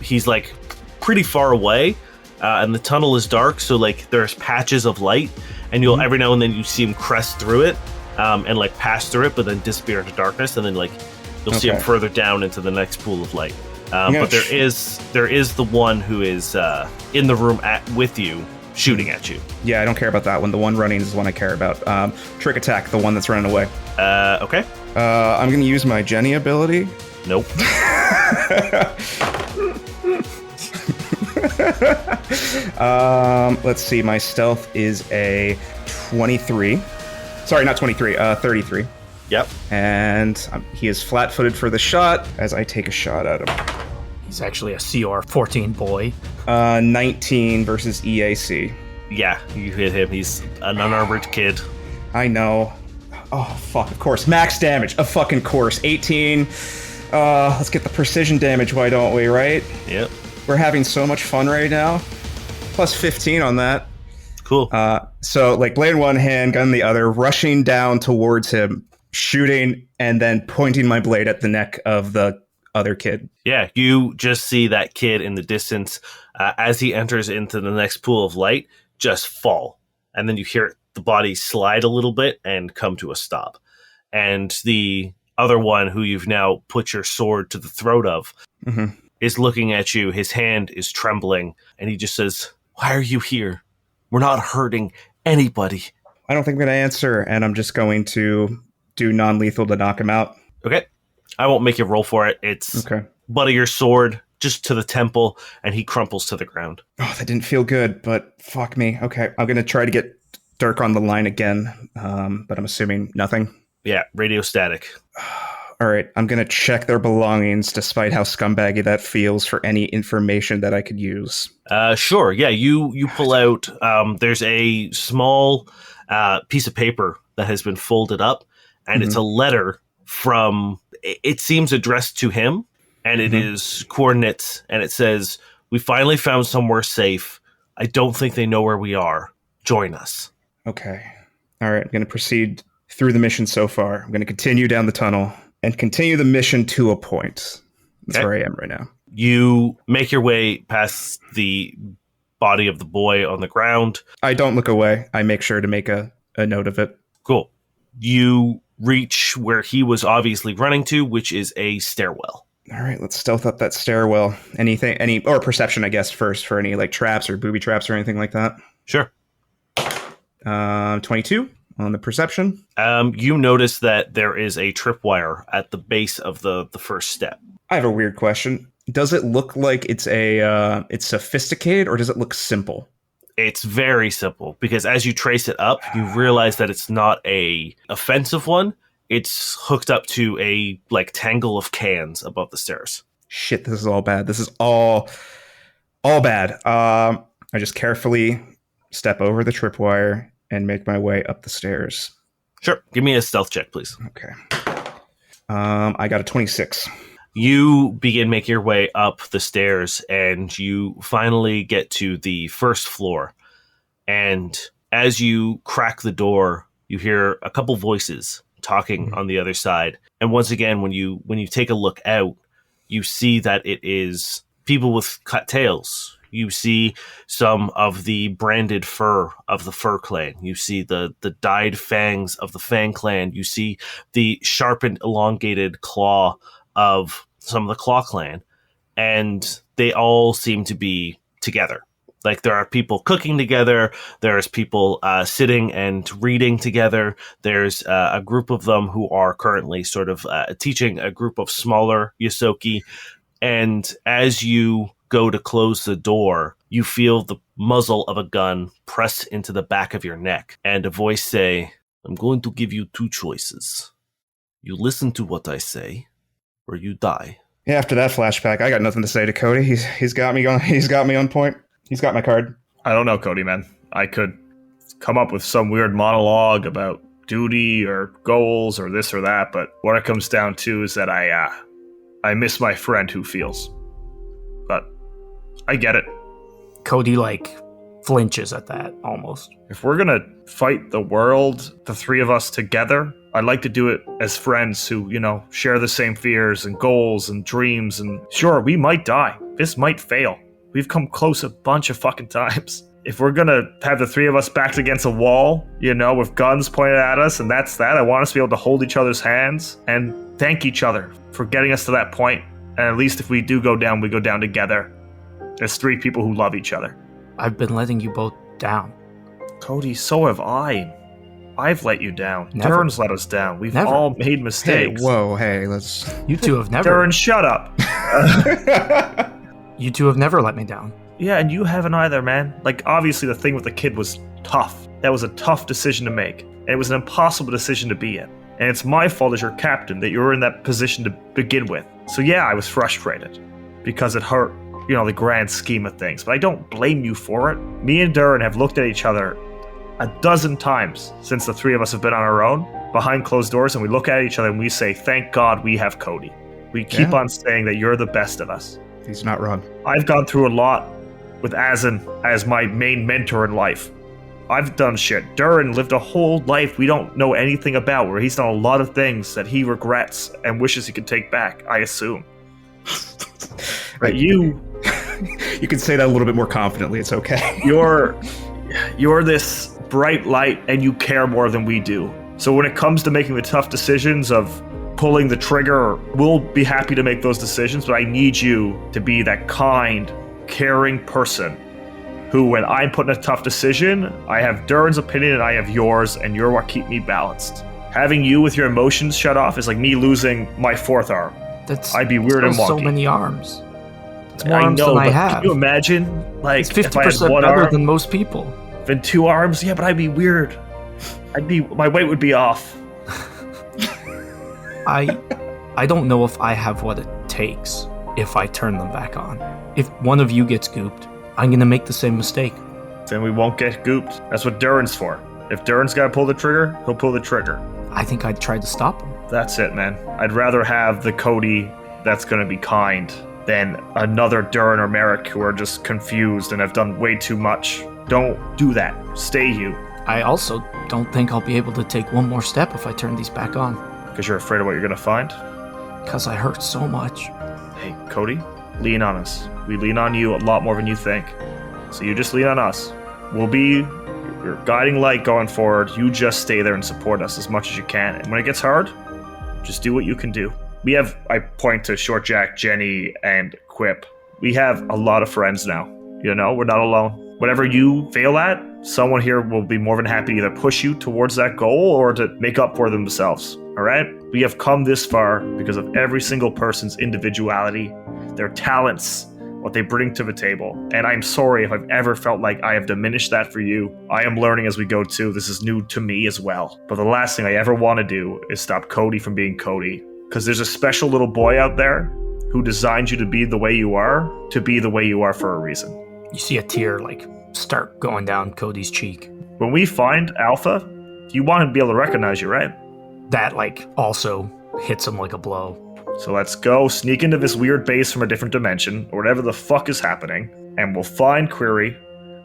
He's like pretty far away, and the tunnel is dark, so like there's patches of light, and you'll every now and then you see him crest through it. and like pass through it, but then disappear into darkness, and then like you'll see him Okay. further down into the next pool of light. gonna But there is the one who is in the room with you, shooting at you. Yeah, I don't care about that one. The one running is the one I care about. Trick attack, the one that's running away. Okay. I'm going to use my Jenny ability. Nope. Let's see. My stealth is a 23. Sorry, not 23. 33. Yep. And he is flat-footed for the shot as I take a shot at him. He's actually a CR 14 boy. 19 versus EAC. Yeah, you hit him. He's an unarmored kid. I know. Oh, fuck, of course. Max damage, of fucking course. 18. Let's get the precision damage, why don't we, right? Yep. We're having so much fun right now. Plus 15 on that. Cool. So, like, blade in one hand, gun in the other, rushing down towards him, shooting, and then pointing my blade at the neck of the other kid. Yeah, you just see that kid in the distance as he enters into the next pool of light just fall. And then you hear the body slide a little bit and come to a stop. And the other one, who you've now put your sword to the throat of, is looking at you. His hand is trembling, and he just says, "Why are you here? We're not hurting anybody." I don't think I'm going to answer, and I'm just going to do non-lethal to knock him out. Okay. I won't make you roll for it. It's Okay. butt of your sword just to the temple, and he crumples to the ground. Oh, that didn't feel good, but fuck me. Okay, I'm going to try to get Dirk on the line again, but I'm assuming nothing. Yeah, radio static. All right, I'm going to check their belongings, despite how scumbaggy that feels, for any information that I could use. Sure. Yeah, you pull out. There's a small piece of paper that has been folded up, and it's a letter from. It seems addressed to him, and it is coordinates, and it says, "We finally found somewhere safe. I don't think they know where we are. Join us." Okay. All right, I'm going to proceed through the mission so far. I'm going to continue down the tunnel and continue the mission to a point. That's Okay. where I am right now. You make your way past the body of the boy on the ground. I don't look away. I make sure to make a note of it. Cool. You reach where he was obviously running to, which is a stairwell. All right, let's stealth up that stairwell. Or perception, I guess, first for any like traps or booby traps or anything like that. Sure. 22 on the perception. You notice that there is a tripwire at the base of the first step. I have a weird question. Does it look like it's it's sophisticated, or does it look simple? It's very simple, because as you trace it up, you realize that it's not a offensive one. It's hooked up to a like tangle of cans above the stairs. Shit, this is all bad. This is all bad. I just carefully step over the tripwire and make my way up the stairs. Sure. Give me a stealth check, please. Okay. I got a 26. You begin making your way up the stairs, and you finally get to the first floor. And as you crack the door, you hear a couple voices talking on the other side. And once again, when you take a look out, you see that it is people with cut tails. You see some of the branded fur of the Fur Clan. You see the dyed fangs of the Fang Clan. You see the sharpened, elongated claw of some of the Claw Clan. And they all seem to be together. Like, there are people cooking together. There's people sitting and reading together. There's a group of them who are currently sort of teaching a group of smaller Yosoki. And as you go to close the door, you feel the muzzle of a gun press into the back of your neck, and a voice say, "I'm going to give you two choices. You listen to what I say, or you die." Yeah, after that flashback, I got nothing to say to Cody. He's got me on. He's got me on point. He's got my card. I don't know, Cody, man. I could come up with some weird monologue about duty or goals or this or that, but what it comes down to is that I miss my friend who feels. But I get it. Cody, like, flinches at that, almost. If we're gonna fight the world, the three of us together, I'd like to do it as friends who, share the same fears and goals and dreams. And sure, we might die. This might fail. We've come close a bunch of fucking times. if we're gonna have the three of us backed against a wall, with guns pointed at us, and that's that, I want us to be able to hold each other's hands and thank each other for getting us to that point. And at least if we do go down, we go down together as three people who love each other. I've been letting you both down. Cody, so have I. I've let you down. Never. Durrin's let us down. We've Never. all made Hey, mistakes. let's. You two have never. Durrin, shut up. You two have never let me down. Yeah, and you haven't either, man. Like, obviously the thing with the kid was tough. That was a tough decision to make. And it was an impossible decision to be in. And it's my fault as your captain that you were in that position to begin with. So yeah, I was frustrated. Because it hurt, the grand scheme of things. But I don't blame you for it. Me and Durrin have looked at each other a dozen times since the three of us have been on our own, behind closed doors, and we look at each other and we say, thank God we have Cody. We keep on saying that you're the best of us. He's not wrong. I've gone through a lot with Azan as my main mentor in life. I've done shit. Durrin lived a whole life we don't know anything about, where he's done a lot of things that he regrets and wishes he could take back, I assume. But you can say that a little bit more confidently. It's okay. You're this bright light, and you care more than we do. So when it comes to making the tough decisions of pulling the trigger, we'll be happy to make those decisions, but I need you to be that kind, caring person who, when I'm put in a tough decision, I have Durrin's opinion and I have yours, and you're what keep me balanced. Having you with your emotions shut off is like me losing my fourth arm. I'd be weird and wonky. So many arms. It's more arms than I have. Can you imagine? Like, it's 50% better than most people. Than 2 arms? Yeah, but I'd be weird. My weight would be off. I don't know if I have what it takes if I turn them back on. If one of you gets gooped, I'm gonna make the same mistake. Then we won't get gooped. That's what Durrin's for. If Durrin's gotta pull the trigger, he'll pull the trigger. I think I'd try to stop him. That's it, man. I'd rather have the Cody that's gonna be kind than another Durrin or Merrick who are just confused and have done way too much. Don't do that. Stay you. I also don't think I'll be able to take one more step if I turn these back on. Because you're afraid of what you're gonna find? Because I hurt so much. Hey, Cody, lean on us. We lean on you a lot more than you think. So you just lean on us. We'll be your guiding light going forward. You just stay there and support us as much as you can. And when it gets hard, just do what you can do. I point to Short Jack, Jenny, and Quip. We have a lot of friends now. We're not alone. Whatever you fail at, someone here will be more than happy to either push you towards that goal or to make up for themselves. All right? We have come this far because of every single person's individuality, their talents, what they bring to the table. And I'm sorry if I've ever felt like I have diminished that for you. I am learning as we go too. This is new to me as well. But the last thing I ever want to do is stop Cody from being Cody. Because there's a special little boy out there who designed you to be the way you are for a reason. You see a tear start going down Cody's cheek. When we find Alpha, you want him to be able to recognize you, right? That also hits him like a blow. So let's go sneak into this weird base from a different dimension, or whatever the fuck is happening, and we'll find Query,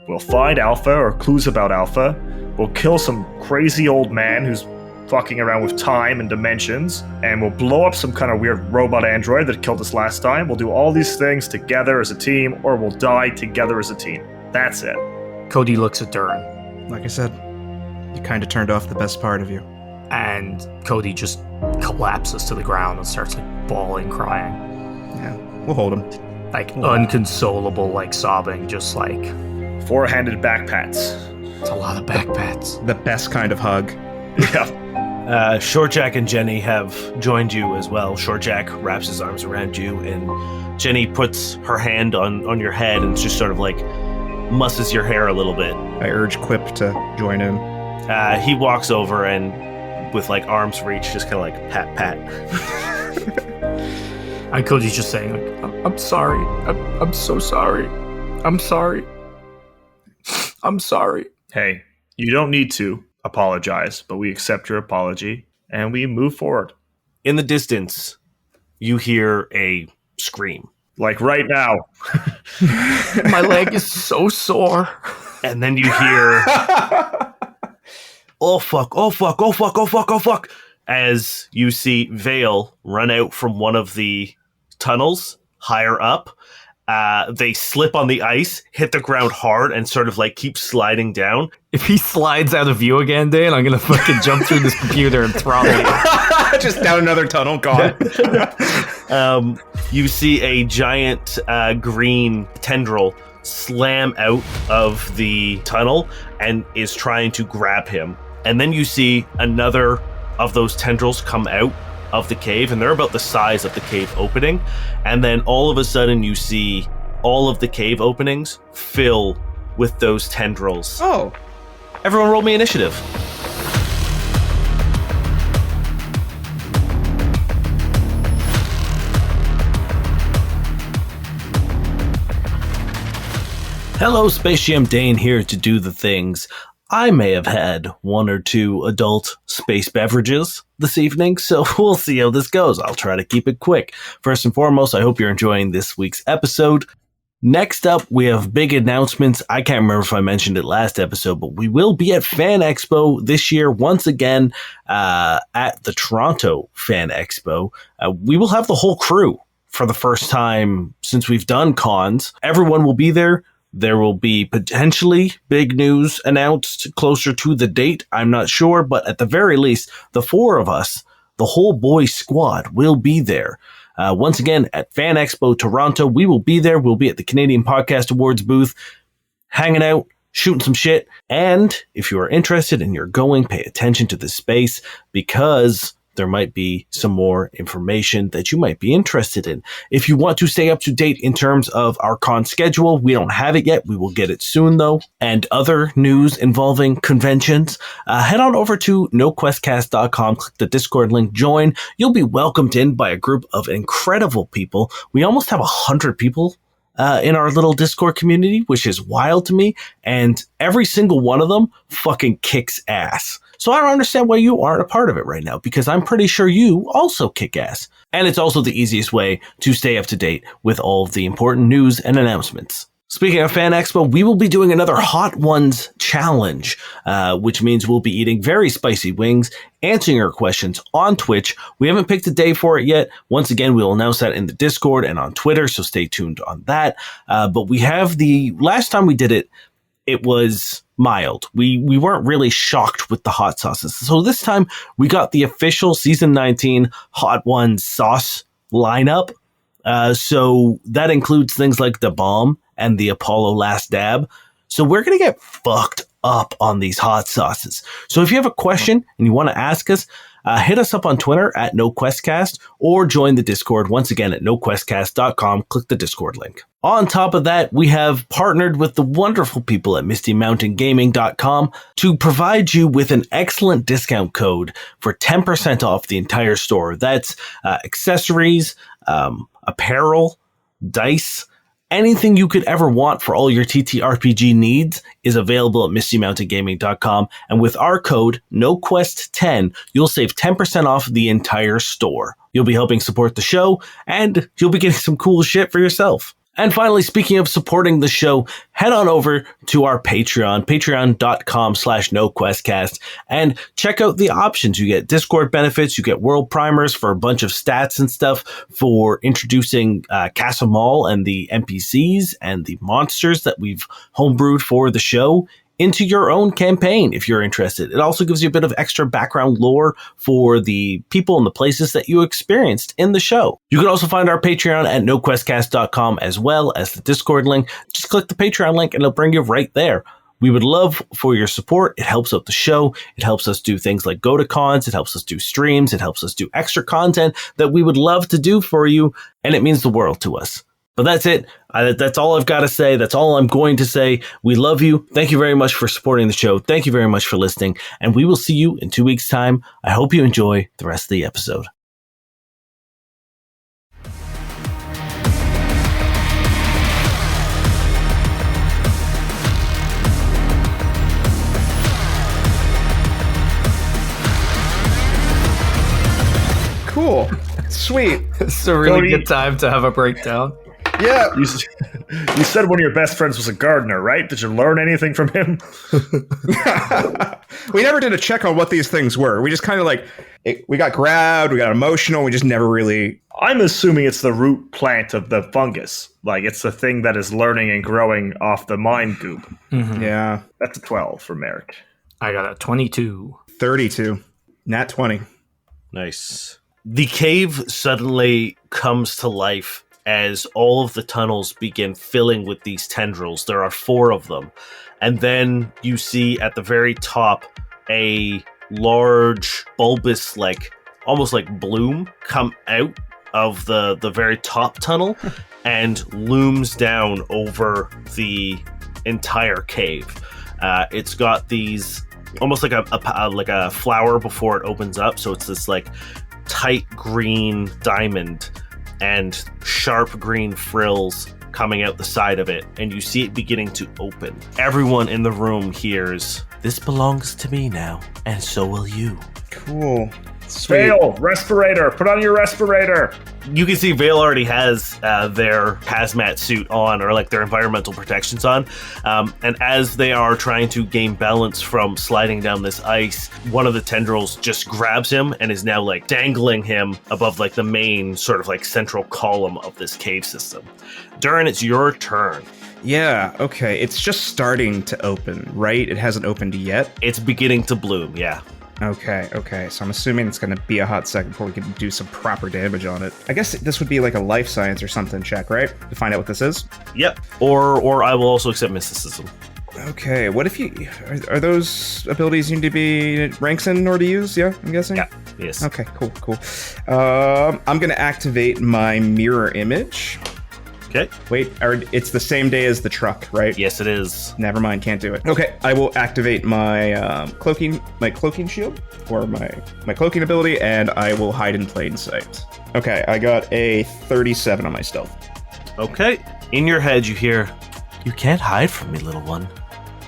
we'll find Alpha or clues about Alpha, we'll kill some crazy old man who's fucking around with time and dimensions, and we'll blow up some kind of weird robot android that killed us last time. We'll do all these things together as a team, or we'll die together as a team. That's it. Cody looks at Durrin. Like I said, you kind of turned off the best part of you. And Cody just collapses to the ground and starts bawling, crying. Yeah, we'll hold him. Unconsolable, sobbing, just four-handed back pats. It's a lot of back pats. The best kind of hug. Yeah. Short Jack and Jenny have joined you as well. Short Jack wraps his arms around you, and Jenny puts her hand on your head and just sort of musses your hair a little bit. I urge Quip to join in. He walks over and with arms reach, just kind of pat. And Cody's just saying I'm sorry. I'm so sorry. I'm sorry. I'm sorry. Hey, you don't need to apologize, but we accept your apology and we move forward. In the distance, you hear a scream. Right now. My leg is so sore. And then you hear, oh fuck, oh fuck, oh fuck, oh fuck, oh fuck, as you see Vale run out from one of the tunnels higher up They slip on the ice, hit the ground hard, and sort of like keep sliding down. If he slides out of view again, Dan, I'm gonna fucking jump through this computer and throttle him. Just down another tunnel, gone. You see a giant green tendril slam out of the tunnel and is trying to grab him. And then you see another of those tendrils come out of the cave, and they're about the size of the cave opening. And then all of a sudden you see all of the cave openings fill with those tendrils. Oh. Everyone roll me initiative. Hello, Space Jam Dane here to do the things. I may have had one or two adult space beverages this evening, so we'll see how this goes. I'll try to keep it quick. First and foremost, I hope you're enjoying this week's episode. Next up, we have big announcements. I can't remember if I mentioned it last episode, but we will be at Fan Expo this year once again at the Toronto Fan Expo. We will have the whole crew for the first time since we've done cons. Everyone will be there. There will be potentially big news announced closer to the date. I'm not sure, but at the very least, the four of us, the whole boys squad, will be there. Once again, at Fan Expo Toronto, we will be there. We'll be at the Canadian Podcast Awards booth, hanging out, shooting some shit. And if you are interested and you're going, pay attention to the space, because there might be some more information that you might be interested in. If you want to stay up to date in terms of our con schedule, we don't have it yet. We will get it soon, though. And other news involving conventions, head on over to noquestcast.com, click the Discord link, join. You'll be welcomed in by a group of incredible people. We almost have 100 people in our little Discord community, which is wild to me. And every single one of them fucking kicks ass. So I don't understand why you aren't a part of it right now, because I'm pretty sure you also kick ass. And it's also the easiest way to stay up to date with all of the important news and announcements. Speaking of Fan Expo, we will be doing another Hot Ones challenge, which means we'll be eating very spicy wings, answering your questions on Twitch. We haven't picked a day for it yet. Once again, we'll announce that in the Discord and on Twitter, so stay tuned on that. But we have last time we did it, it was mild. We weren't really shocked with the hot sauces. So this time we got the official season 19 Hot Ones sauce lineup. So that includes things like the Bomb and the Apollo Last Dab. So we're going to get fucked up on these hot sauces. So if you have a question and you want to ask us, hit us up on Twitter at NoQuestCast or join the Discord once again at noquestcast.com. Click the Discord link. On top of that, we have partnered with the wonderful people at MistyMountainGaming.com to provide you with an excellent discount code for 10% off the entire store. That's accessories, apparel, dice, anything you could ever want for all your TTRPG needs is available at MistyMountainGaming.com. And with our code, NoQuest10, you'll save 10% off the entire store. You'll be helping support the show, and you'll be getting some cool shit for yourself. And finally, speaking of supporting the show, head on over to our Patreon, patreon.com/NoQuestCast, and check out the options. You get Discord benefits, you get world primers for a bunch of stats and stuff for introducing Castle Mall and the NPCs and the monsters that we've homebrewed for the show into your own campaign if you're interested. It also gives you a bit of extra background lore for the people and the places that you experienced in the show. You can also find our Patreon at noquestcast.com as well as the Discord link. Just click the Patreon link and it'll bring you right there. We would love for your support. It helps out the show. It helps us do things like go to cons. It helps us do streams. It helps us do extra content that we would love to do for you. And it means the world to us. But that's it. That's all I've got to say. That's all I'm going to say. We love you. Thank you very much for supporting the show. Thank you very much for listening. And we will see you in 2 weeks' time. I hope you enjoy the rest of the episode. Cool. Sweet. It's a really Cody. good time to have a breakdown. Yeah. You said one of your best friends was a gardener, right? Did you learn anything from him? We never did a check on what these things were. We just kind of like, we got grabbed, we got emotional, we just never really. I'm assuming it's the root plant of the fungus. Like, it's the thing that is learning and growing off the mind goop. Mhm. Yeah. That's a 12 for Merrick. I got a 22. 32. Nat 20. Nice. The cave suddenly comes to life as all of the tunnels begin filling with these tendrils. There are 4 of them. And then you see at the very top a large, bulbous, almost like bloom come out of the very top tunnel and looms down over the entire cave. It's got these almost like a flower before it opens up. So it's this like tight green diamond and sharp green frills coming out the side of it, and you see it beginning to open. Everyone in the room hears, "This belongs to me now, and so will you." Cool. Sweet. Vale, respirator. Put on your respirator. You can see Vale already has their hazmat suit on, or like their environmental protections on. And as they are trying to gain balance from sliding down this ice, one of the tendrils just grabs him and is now like dangling him above like the main sort of like central column of this cave system. Durrin, it's your turn. Yeah, okay. It's just starting to open, right? It hasn't opened yet? It's beginning to bloom, yeah. Okay. So I'm assuming it's going to be a hot second before we can do some proper damage on it. I guess this would be like a life science or something check, right? To find out what this is? Yep. Or I will also accept mysticism. Okay, what if you... Are those abilities you need to be ranks in order to use? Yeah, I'm guessing? Yeah, yes. Okay, cool. I'm going to activate my mirror image. Okay. Wait, it's the same day as the truck, right? Yes, it is. Never mind, can't do it. Okay, I will activate my cloaking shield, or my cloaking ability, and I will hide in plain sight. Okay, I got a 37 on my stealth. Okay. In your head, you hear, "You can't hide from me, little one.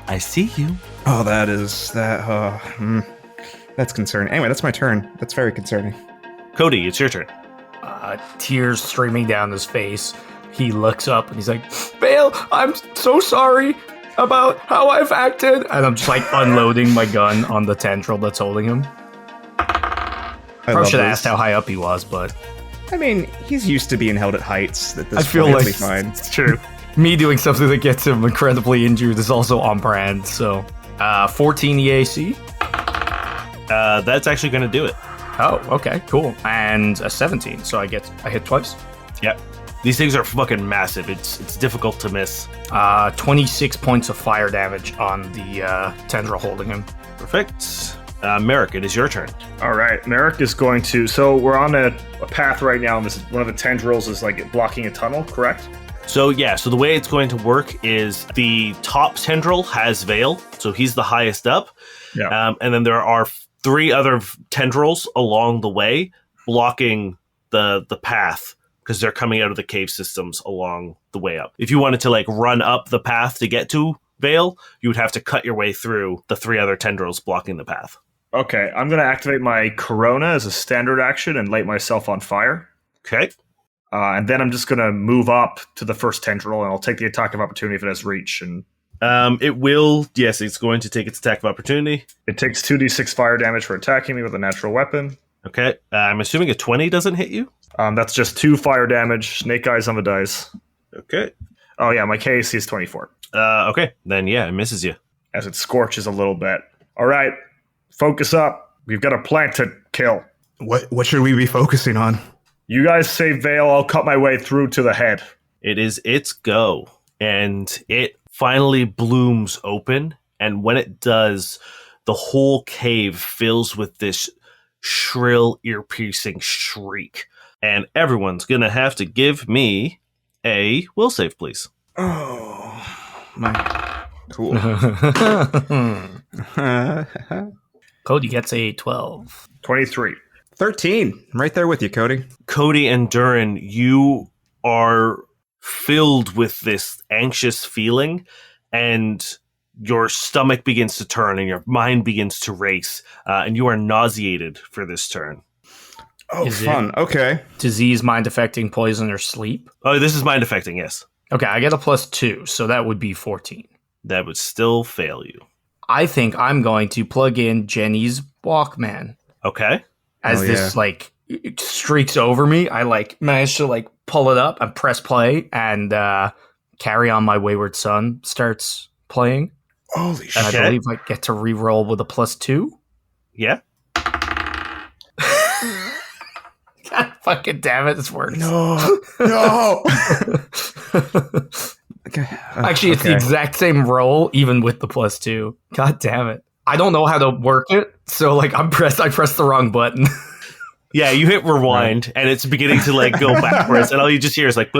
I see you." Oh, that's concerning. Anyway, that's my turn. That's very concerning. Cody, it's your turn. Tears streaming down his face. He looks up and he's like, "Vale, I'm so sorry about how I've acted." And I'm just like unloading my gun on the tendril that's holding him. Probably should have asked how high up he was, but I mean, he's used to being held at heights. At this I feel point, like it'll be fine. it's true. Me doing something that gets him incredibly injured is also on brand. So, 14 EAC. That's actually going to do it. Oh, okay, cool. And a 17, so I hit twice. Yep. These things are fucking massive. It's difficult to miss. 26 points of fire damage on the tendril holding him. Perfect. Merrick, it is your turn. All right, Merrick is going to... So we're on a path right now, and this is one of the tendrils is like blocking a tunnel, correct? So the way it's going to work is the top tendril has Vale, so he's the highest up. Yeah. And then there are 3 other tendrils along the way blocking the path, because they're coming out of the cave systems along the way up. If you wanted to like run up the path to get to Vale, you would have to cut your way through the 3 other tendrils blocking the path. Okay, I'm going to activate my Corona as a standard action and light myself on fire. Okay. And then I'm just going to move up to the first tendril, and I'll take the attack of opportunity if it has reach. And It will, yes, it's going to take its attack of opportunity. it takes 2d6 fire damage for attacking me with a natural weapon. Okay. I'm assuming a 20 doesn't hit you? That's just 2 fire damage, snake eyes on the dice. Okay. Oh yeah, my KAC is 24. Okay. Then yeah, it misses you. As it scorches a little bit. All right, focus up. We've got a plant to kill. What should we be focusing on? You guys save Vale, I'll cut my way through to the head. It is its go, and it finally blooms open, and when it does, the whole cave fills with this shrill, ear-piercing shriek. And everyone's gonna have to give me a will save, please. Oh, my... Cool. Cody gets a 12. 23. 13. I'm right there with you, Cody. Cody and Durrin, you are filled with this anxious feeling, and your stomach begins to turn and your mind begins to race, and you are nauseated for this turn. Oh, Is fun. Okay. Disease, mind affecting, poison, or sleep. Oh, this is mind affecting, yes. Okay, I get a +2, so that would be 14. That would still fail you. I think I'm going to plug in Jenny's Walkman. Okay. as this like it streaks over me. I like manage to like pull it up and press play, and Carry On My Wayward Son starts playing. Holy And shit. I believe I get to re-roll with a +2. Yeah. God fucking damn it, this works. No. No. Actually, it's the exact same roll, even with the +2. God damn it. I don't know how to work it, so like I pressed the wrong button. Yeah, you hit rewind, and it's beginning to like go backwards, and all you just hear is like.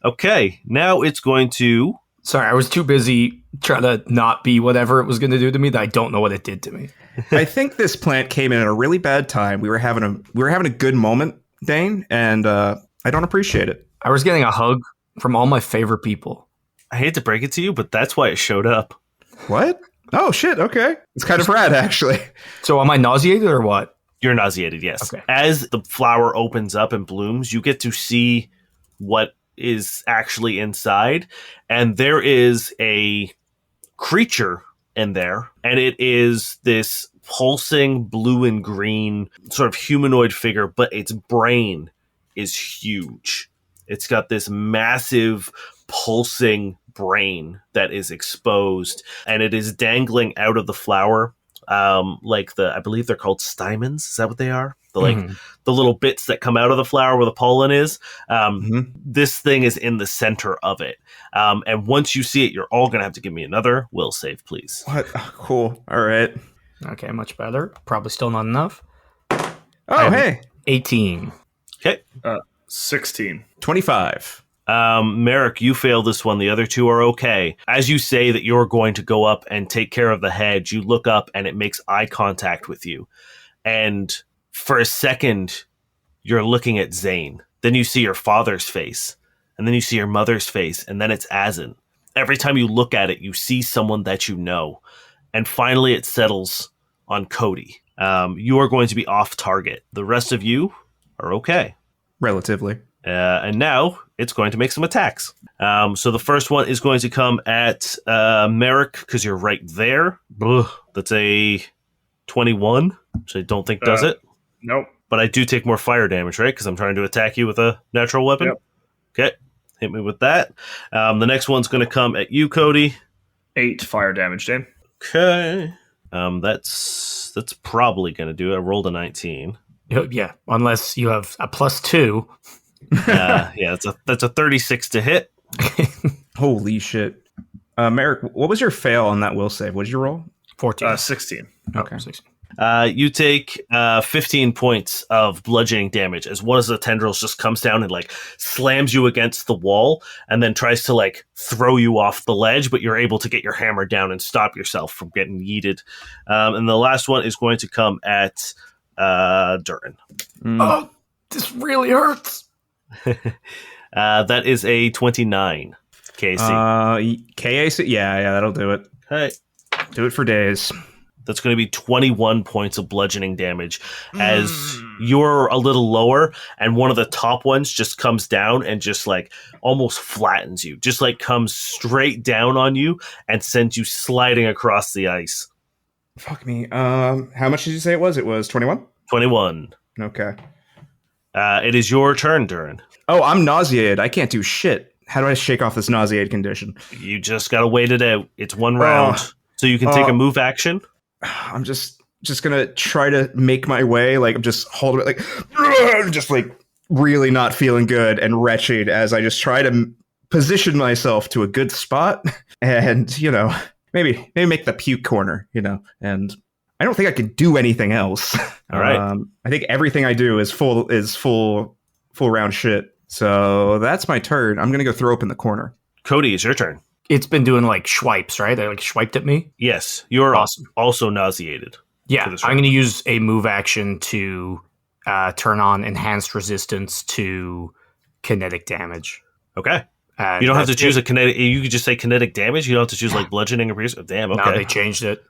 Okay, now it's going to. Sorry, I was too busy trying to not be whatever it was going to do to me that I don't know what it did to me. I think this plant came in at a really bad time. We were having a good moment, Dane, and I don't appreciate it. I was getting a hug from all my favorite people. I hate to break it to you, but that's why it showed up. What? Oh shit! Okay, it's kind of rad, actually. So am I nauseated or what? You're nauseated, yes. Okay. As the flower opens up and blooms, you get to see what is actually inside, and there is a creature in there, and it is this pulsing blue and green sort of humanoid figure, but its brain is huge. It's got this massive pulsing brain that is exposed, and it is dangling out of the flower, I believe they're called stamens. Is that what they are? The little bits that come out of the flower where the pollen is. This thing is in the center of it, and once you see it, you're all gonna have to give me another will save, please. What? Oh, cool. All right. Okay, much better. Probably still not enough. Oh, hey. 18. Okay. 16. 25. Merrick, you fail this one. The other two are okay. As you say that you're going to go up and take care of the hedge, you look up and it makes eye contact with you. And for a second, you're looking at Zane. Then you see your father's face. And then you see your mother's face. And then it's Azin. Every time you look at it, you see someone that you know. And finally, it settles on Cody. You are going to be off target. The rest of you are okay. Relatively. And now it's going to make some attacks. So the first one is going to come at Merrick, because you're right there. Ugh, that's a 21, which I don't think does it. Nope. But I do take more fire damage, right? Because I'm trying to attack you with a natural weapon. Yep. Okay, hit me with that. The next one's going to come at you, Cody. 8 fire damage, Dane. Okay. That's probably going to do it. I rolled a 19. Yeah, unless you have a +2. Yeah, that's a 36 to hit. Holy shit. Merrick, what was your fail on that will save? What did you roll? 14. 16. Okay. 16. You take 15 points of bludgeoning damage as one of the tendrils just comes down and like slams you against the wall and then tries to like throw you off the ledge, but you're able to get your hammer down and stop yourself from getting yeeted. And the last one is going to come at Durrin. Oh, this really hurts. That is a 29 KC. KAC? Yeah, that'll do it. Okay. Do it for days. That's going to be 21 points of bludgeoning damage as you're a little lower and one of the top ones just comes down and just like almost flattens you, just like comes straight down on you and sends you sliding across the ice. Fuck me. How much did you say it was? It was 21? 21. Okay. It is your turn, Durrin. Oh, I'm nauseated. I can't do shit. How do I shake off this nauseated condition? You just got to wait it out. It's one round. So you can take a move action. I'm just gonna try to make my way. Like I'm just holding it, like just like really not feeling good and wretched as I just try to position myself to a good spot, and maybe make the puke corner, And I don't think I can do anything else. All right. I think everything I do is full round shit. So that's my turn. I'm gonna go throw up in the corner. Cody, it's your turn. It's been doing like swipes, right? They like swiped at me. Yes, you're Awesome. Also nauseated. Yeah, I'm going to use a move action to turn on enhanced resistance to kinetic damage. Okay. You don't have to choose a kinetic. You could just say kinetic damage. You don't have to choose like bludgeoning or piercing. Oh, damn. Okay. No, they changed it.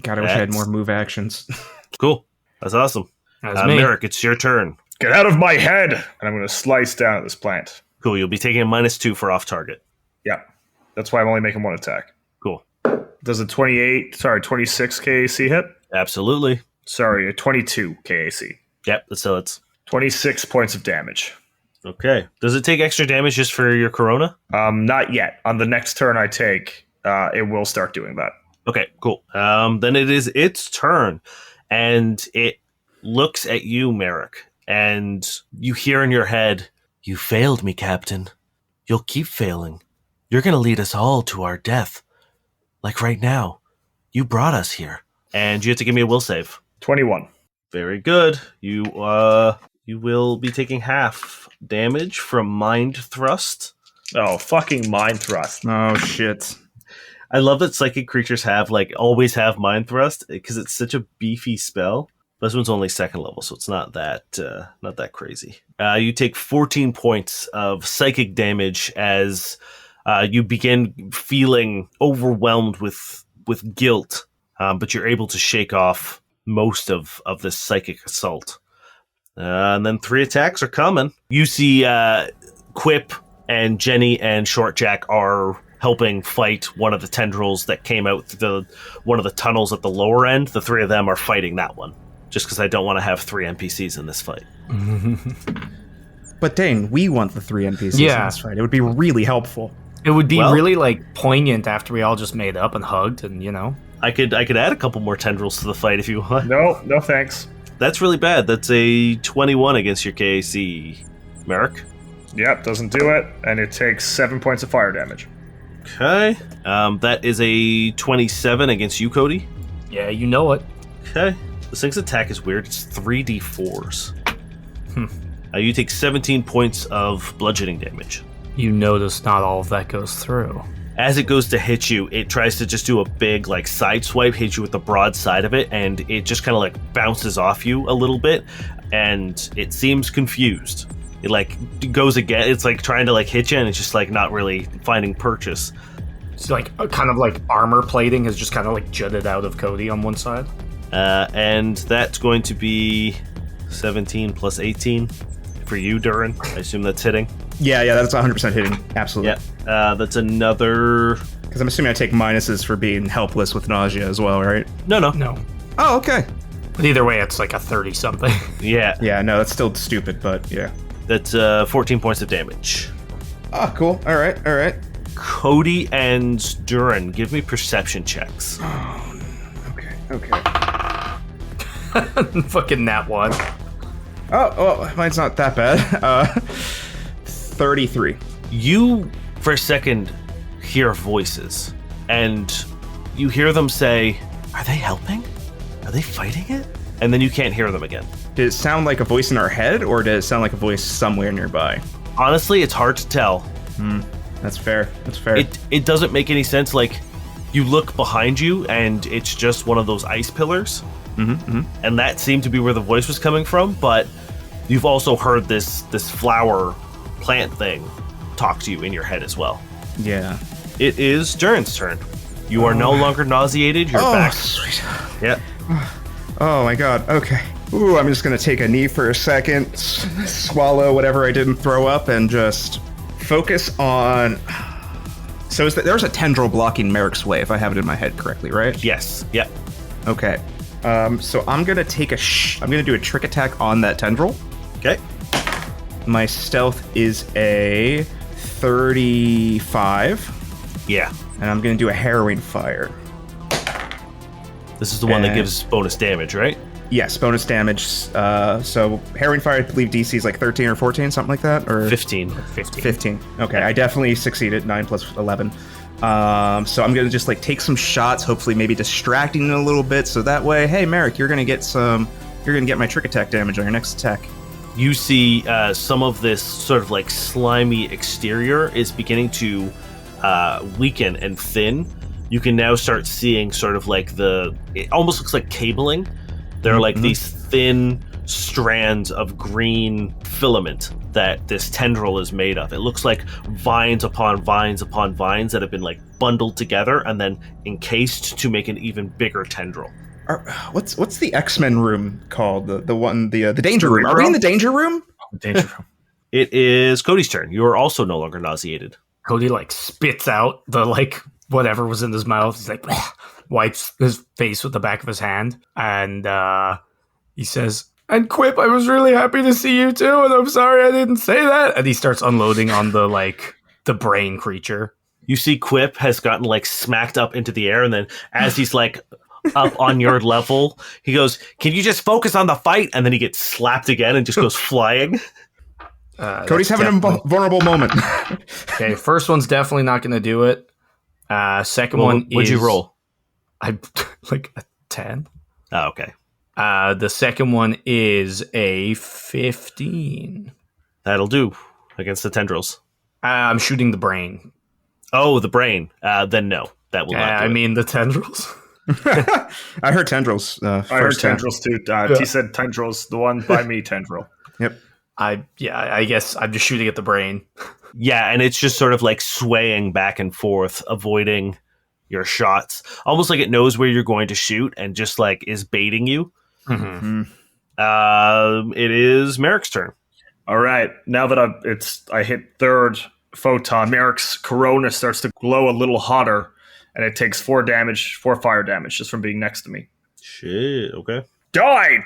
God, I wish I had more move actions. Cool. That's awesome. That's me. Merrick, it's your turn. Get out of my head! And I'm going to slice down at this plant. Cool. You'll be taking a -2 for off target. Yeah. That's why I'm only making one attack. Cool. Does a 26 KC hit? Absolutely. Sorry, a 22 KAC. Yep, so it's 26 points of damage. okay. Does it take extra damage just for your corona? Not yet. On the next turn I take, it will start doing that. Okay, cool. Then it is its turn, and it looks at you, Merrick, and you hear in your head, "You failed me, Captain. You'll keep failing. You're going to lead us all to our death. Like right now. You brought us here." And you have to give me a will save. 21. Very good. You will be taking half damage from Mind Thrust. Oh, fucking Mind Thrust. Oh shit. I love that psychic creatures always have Mind Thrust because it's such a beefy spell. This one's only second level, so it's not that crazy. You take 14 points of psychic damage as you begin feeling overwhelmed with guilt, but you're able to shake off most of this psychic assault. And then 3 attacks are coming. You see Quip and Jenny and Shortjack are helping fight one of the tendrils that came out through one of the tunnels at the lower end. The 3 of them are fighting that one, just because I don't want to have 3 NPCs in this fight. But Dane, we want the 3 NPCs in this fight. It would be really helpful. It would be really poignant after we all just made up and hugged, and I could add a couple more tendrils to the fight if you want. No thanks. That's really bad. That's a 21 against your KAC, Merrick. Yep, doesn't do it, and it takes 7 points of fire damage. Okay. That is a 27 against you, Cody. Yeah, you know it. Okay. This thing's attack is weird. It's 3d4s. You take 17 points of bludgeoning damage. You notice not all of that goes through. As it goes to hit you, it tries to just do a big side swipe, hit you with the broad side of it, and it just kind of bounces off you a little bit, and it seems confused. It goes again. It's trying to hit you, and it's just not really finding purchase. It's kind of armor plating has just kind of jutted out of Cody on one side. And that's going to be 17 plus 18 for you, Durrin. I assume that's hitting. Yeah, that's 100% hitting. Absolutely. Yeah, that's another... Because I'm assuming I take minuses for being helpless with nausea as well, right? No. Oh, okay. But either way, it's a 30-something. Yeah. Yeah, no, that's still stupid, but yeah. That's 14 points of damage. Oh, cool. All right. Cody and Durrin, give me perception checks. Oh, okay. Fucking nat 1. Oh, mine's not that bad. 33. You, for a second, hear voices, and you hear them say, "Are they helping? Are they fighting it?" And then you can't hear them again. Did it sound like a voice in our head, or did it sound like a voice somewhere nearby? Honestly, it's hard to tell. That's fair. It doesn't make any sense. You look behind you, and it's just one of those ice pillars. And that seemed to be where the voice was coming from, but you've also heard this flower plant thing talk to you in your head as well. Yeah. It is Durrin's turn. You are no longer nauseated. You're back. Sweet. Yeah. Oh my god. Okay. Ooh, I'm just gonna take a knee for a second, swallow whatever I didn't throw up, and just focus on... So there's a tendril blocking Merrick's way, if I have it in my head correctly, right? Yes. Yep. Okay. So I'm gonna take I'm gonna do a trick attack on that tendril. Okay. My stealth is a 35. Yeah. And I'm gonna do a harrowing fire. This is the one that gives bonus damage, right? Yes, bonus damage. So harrowing fire, I believe DC is 13 or 14, something like that, or 15. 15. Okay, I definitely succeeded. 9 plus 11. So I'm gonna just take some shots, hopefully maybe distracting it a little bit, so that way, hey Merrick, you're gonna get my trick attack damage on your next attack. You see some of this sort of slimy exterior is beginning to weaken and thin. You can now start seeing sort of it almost looks like cabling. There are these thin strands of green filament that this tendril is made of. It looks like vines upon vines upon vines that have been bundled together and then encased to make an even bigger tendril. What's the X-Men room called? The danger room. Are we in the danger room? Danger room. It is Cody's turn. You are also no longer nauseated. Cody spits out the whatever was in his mouth. He's like, wipes his face with the back of his hand, and he says, "And Quip, I was really happy to see you too, and I'm sorry I didn't say that." And he starts unloading on the brain creature. You see Quip has gotten like smacked up into the air, and then as he's like up on your level, he goes, "Can you just focus on the fight?" And then he gets slapped again and just goes flying. Cody's having a vulnerable moment. Okay, first one's definitely not going to do it. Second one is... What'd you roll? I like a 10. Oh, okay. The second one is a 15. That'll do against the tendrils. I'm shooting the brain. Oh, the brain. Then no, that will not do it. mean the tendrils. I heard tendrils. I heard tendrils too. T said tendrils. The one by me, tendril. Yep. I guess I'm just shooting at the brain. Yeah, and it's just sort of like swaying back and forth, avoiding your shots. Almost like it knows where you're going to shoot and just like is baiting you. Mm-hmm. It is Merrick's turn. All right. Now that I hit third photon, Merrick's corona starts to glow a little hotter, and it takes 4 fire damage just from being next to me. Shit, okay. Die,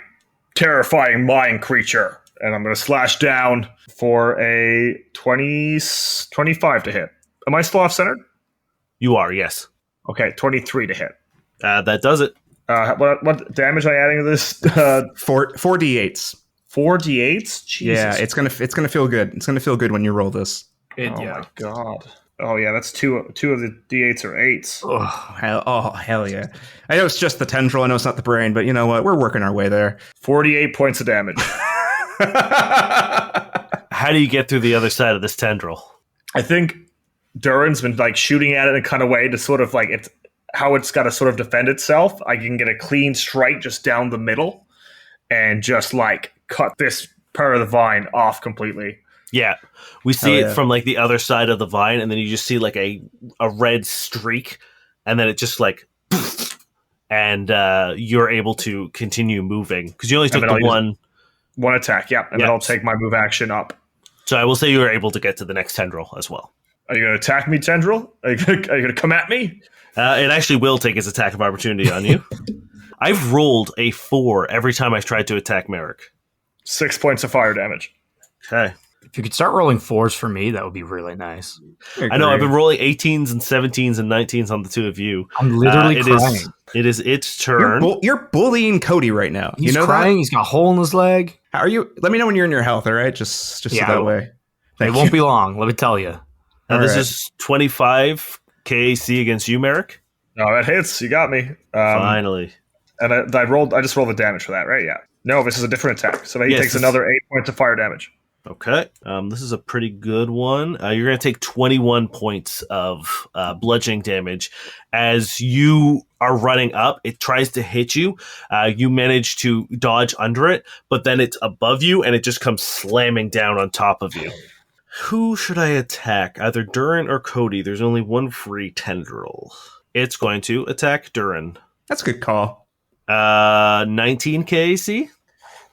terrifying mind creature. And I'm going to slash down for a 25 to hit. Am I still off-centered? You are, yes. Okay, 23 to hit. That does it. What damage am I adding to this? 4 d8s. 4 d8s? Jesus. Yeah, it's gonna feel good. It's gonna feel good when you roll this. My god. Oh yeah, that's two of the d8s are 8s. Hell yeah! I know it's just the tendril. I know it's not the brain, but you know what? We're working our way there. 48 points of damage. How do you get through the other side of this tendril? I think Durrin's been like shooting at it in a kind of way to sort of like it's how it's got to sort of defend itself. I can get a clean strike just down the middle and just like cut this part of the vine off completely. Yeah, we see it from like the other side of the vine, and then you just see like a red streak, and then it just like, and you're able to continue moving because you only took the one attack. Yeah, and then I'll take my move action up. So I will say you were able to get to the next tendril as well. Are you going to attack me, tendril? Are you going to come at me? It actually will take its attack of opportunity on you. I've rolled a 4 every time I've tried to attack Merrick. 6 points of fire damage. Okay. If you could start rolling 4s for me, that would be really nice. I know, I've been rolling 18s and 17s and 19s on the two of you. I'm literally crying. It is its turn. You're bullying Cody right now. He's you know crying. That? He's got a hole in his leg. How are you? Let me know when you're in your health, all right? Just so that way. It won't be long, let me tell you. This is 25 KAC against you, Merrick. No, that hits. You got me. Finally. And I just rolled the damage for that, right? Yeah. No, this is a different attack. So he takes another 8 points of fire damage. Okay. This is a pretty good one. You're going to take 21 points of bludgeoning damage. As you are running up, it tries to hit you. You manage to dodge under it, but then it's above you, and it just comes slamming down on top of you. Who should I attack? Either Durrin or Cody. There's only one free tendril. It's going to attack Durrin. That's a good call. 19 KAC?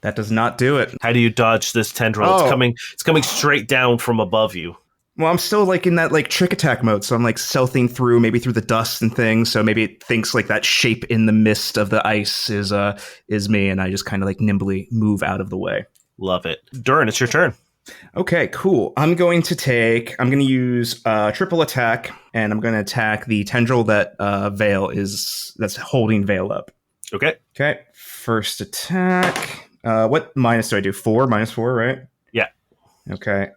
That does not do it. How do you dodge this tendril? It's coming straight down from above you. Well, I'm still like in that like trick attack mode, so I'm like stealthing through, maybe through the dust and things. So maybe it thinks like that shape in the mist of the ice is me, and I just kind of like nimbly move out of the way. Love it, Durrin. It's your turn. Okay, cool. I'm going to use triple attack, and I'm going to attack the tendril that that's holding Vale up. Okay. Okay. First attack. What minus do I do? 4 minus 4, right? Yeah. Okay.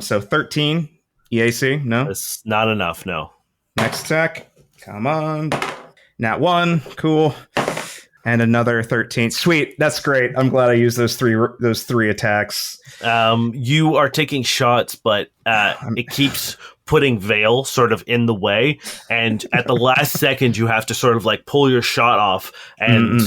So 13 EAC. No, it's not enough. No. Next attack. Come on. Nat 1. Cool. And another 13. Sweet. That's great. I'm glad I used those three attacks. You are taking shots, but it keeps putting Vale sort of in the way, and at the last second, you have to sort of like pull your shot off and.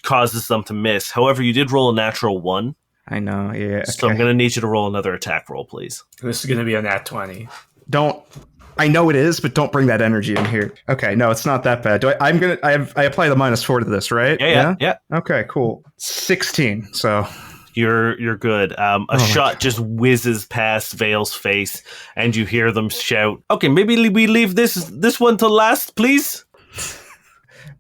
Causes them to miss. However, you did roll a natural 1. I know, yeah. Okay. So I'm going to need you to roll another attack roll, please. This is going to be a nat 20. I know it is, but don't bring that energy in here. Okay, no, it's not that bad. I apply the -4 to this, right? Yeah. Okay, cool. 16. So You're good. A shot just whizzes past Vale's face, and you hear them shout, "Okay, maybe we leave this one to last, please."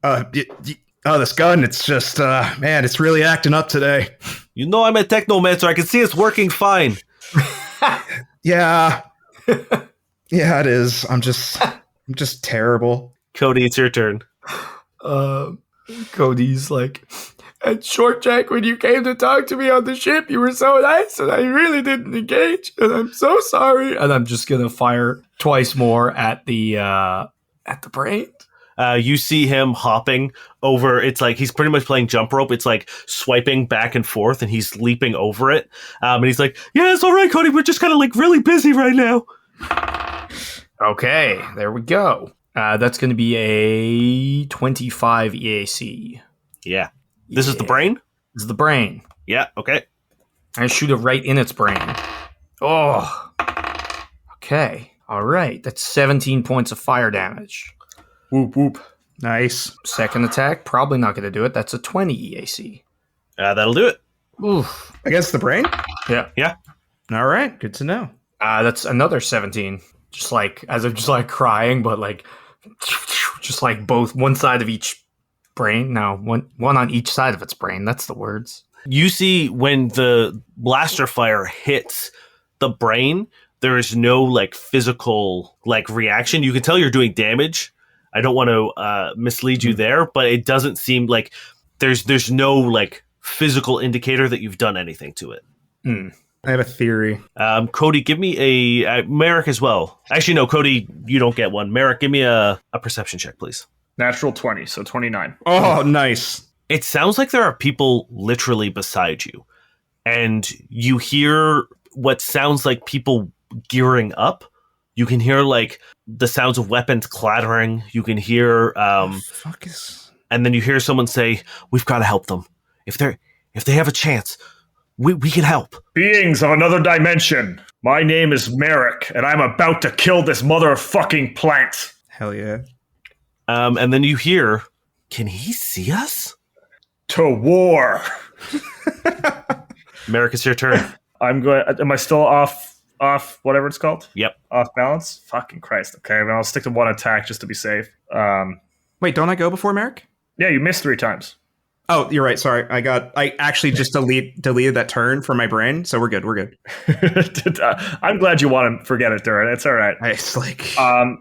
This gun, it's just, man, it's really acting up today. You know I'm a technomancer. I can see it's working fine. Yeah. Yeah, it is. I'm just terrible. Cody, it's your turn. Cody's like, and Short Jack, when you came to talk to me on the ship, you were so nice, and I really didn't engage, and I'm so sorry. And I'm just gonna fire twice more at the brain. You see him hopping over. It's like he's pretty much playing jump rope. It's like swiping back and forth, and he's leaping over it. And he's like, "Yeah, it's all right, Cody. We're just kind of like really busy right now." Okay, there we go. That's going to be a 25 EAC. Yeah. This is the brain? This is the brain. Yeah, okay. I shoot it right in its brain. Oh. Okay. All right. That's 17 points of fire damage. Whoop, whoop. Nice. Second attack, probably not going to do it. That's a 20 EAC. That'll do it. Oof. Against the brain? Yeah. Yeah. All right. Good to know. That's another 17. Just like, as I'm just like crying, but like, just like both one side of each brain. No, one on each side of its brain. That's the words. You see when the blaster fire hits the brain, there is no like physical like reaction. You can tell you're doing damage. I don't want to mislead you there, but it doesn't seem like there's no like physical indicator that you've done anything to it. I have a theory. Cody, give me a Merrick as well. Actually, no, Cody, you don't get one. Merrick, give me a perception check, please. Natural 20, so 29. Oh, nice. It sounds like there are people literally beside you, and you hear what sounds like people gearing up. You can hear like the sounds of weapons clattering. You can hear, and then you hear someone say, "We've got to help them. If they have a chance, we can help." Beings of another dimension. My name is Merrick, and I'm about to kill this motherfucking plant. Hell yeah. And then you hear, "Can he see us?" To war. Merrick, it's your turn. I'm going. Am I still off whatever it's called? Yep. Off balance? Fucking Christ. Okay, then I'll stick to one attack just to be safe. Wait, don't I go before Merrick? Yeah, you missed 3 times. Oh, you're right. Sorry. I actually just deleted that turn from my brain, so we're good. I'm glad you want to forget it, Durrin. It's all right. It's like